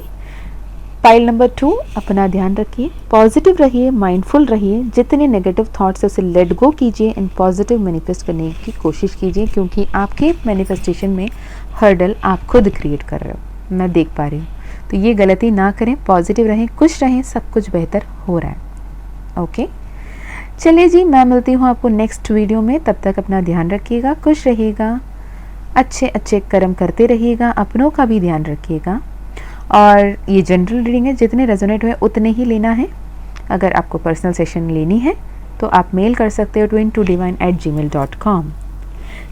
Speaker 1: फाइल नंबर 2, अपना ध्यान रखिए, पॉजिटिव रहिए, माइंडफुल रहिए, जितने नेगेटिव थॉट्स है उसे लेट गो कीजिए एंड पॉजिटिव मैनिफेस्ट करने की कोशिश कीजिए, क्योंकि आपके मैनिफेस्टेशन में हर्डल आप खुद क्रिएट कर रहे हो, मैं देख पा रही हूँ. तो ये गलती ना करें, पॉजिटिव रहें, खुश रहें, सब कुछ बेहतर हो रहा है. ओके, चलिए जी, मैं मिलती हूँ आपको नेक्स्ट वीडियो में. तब तक अपना ध्यान रखिएगा, खुश रहिएगा, अच्छे अच्छे कर्म करते रहिएगा, अपनों का भी ध्यान रखिएगा. और ये जनरल रीडिंग है, जितने रेजोनेट हुए उतने ही लेना है. अगर आपको पर्सनल सेशन लेनी है तो आप मेल कर सकते हो twin2divine@gmail.com.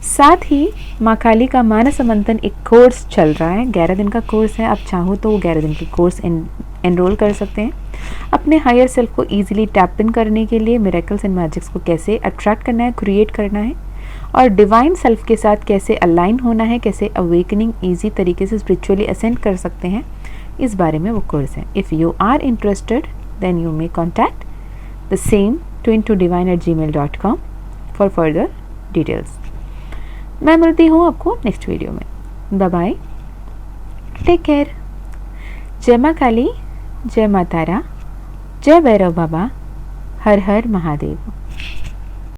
Speaker 1: साथ ही माँ काली का मानस मंथन एक कोर्स चल रहा है, 11 दिन का कोर्स है. आप चाहो तो 11 दिन के कोर्स एनरोल कर सकते हैं. अपने हायर सेल्फ को ईजिली टैप इन करने के लिए, मिरेकल्स एंड मैजिक्स को कैसे अट्रैक्ट करना है, क्रिएट करना है, और डिवाइन सेल्फ के साथ कैसे अलाइन होना है, कैसे अवेकनिंग ईजी तरीके से स्पिरिचुअली असेंड कर सकते हैं, इस बारे में वो कोर्स है. If you are interested then you may contact the same twin2divine@gmail.com for further details. मैं मिलती हूँ आपको नेक्स्ट वीडियो में. Bye bye, take care. जय माँ काली, जय माँ तारा, जय भैरव बाबा, हर हर महादेव.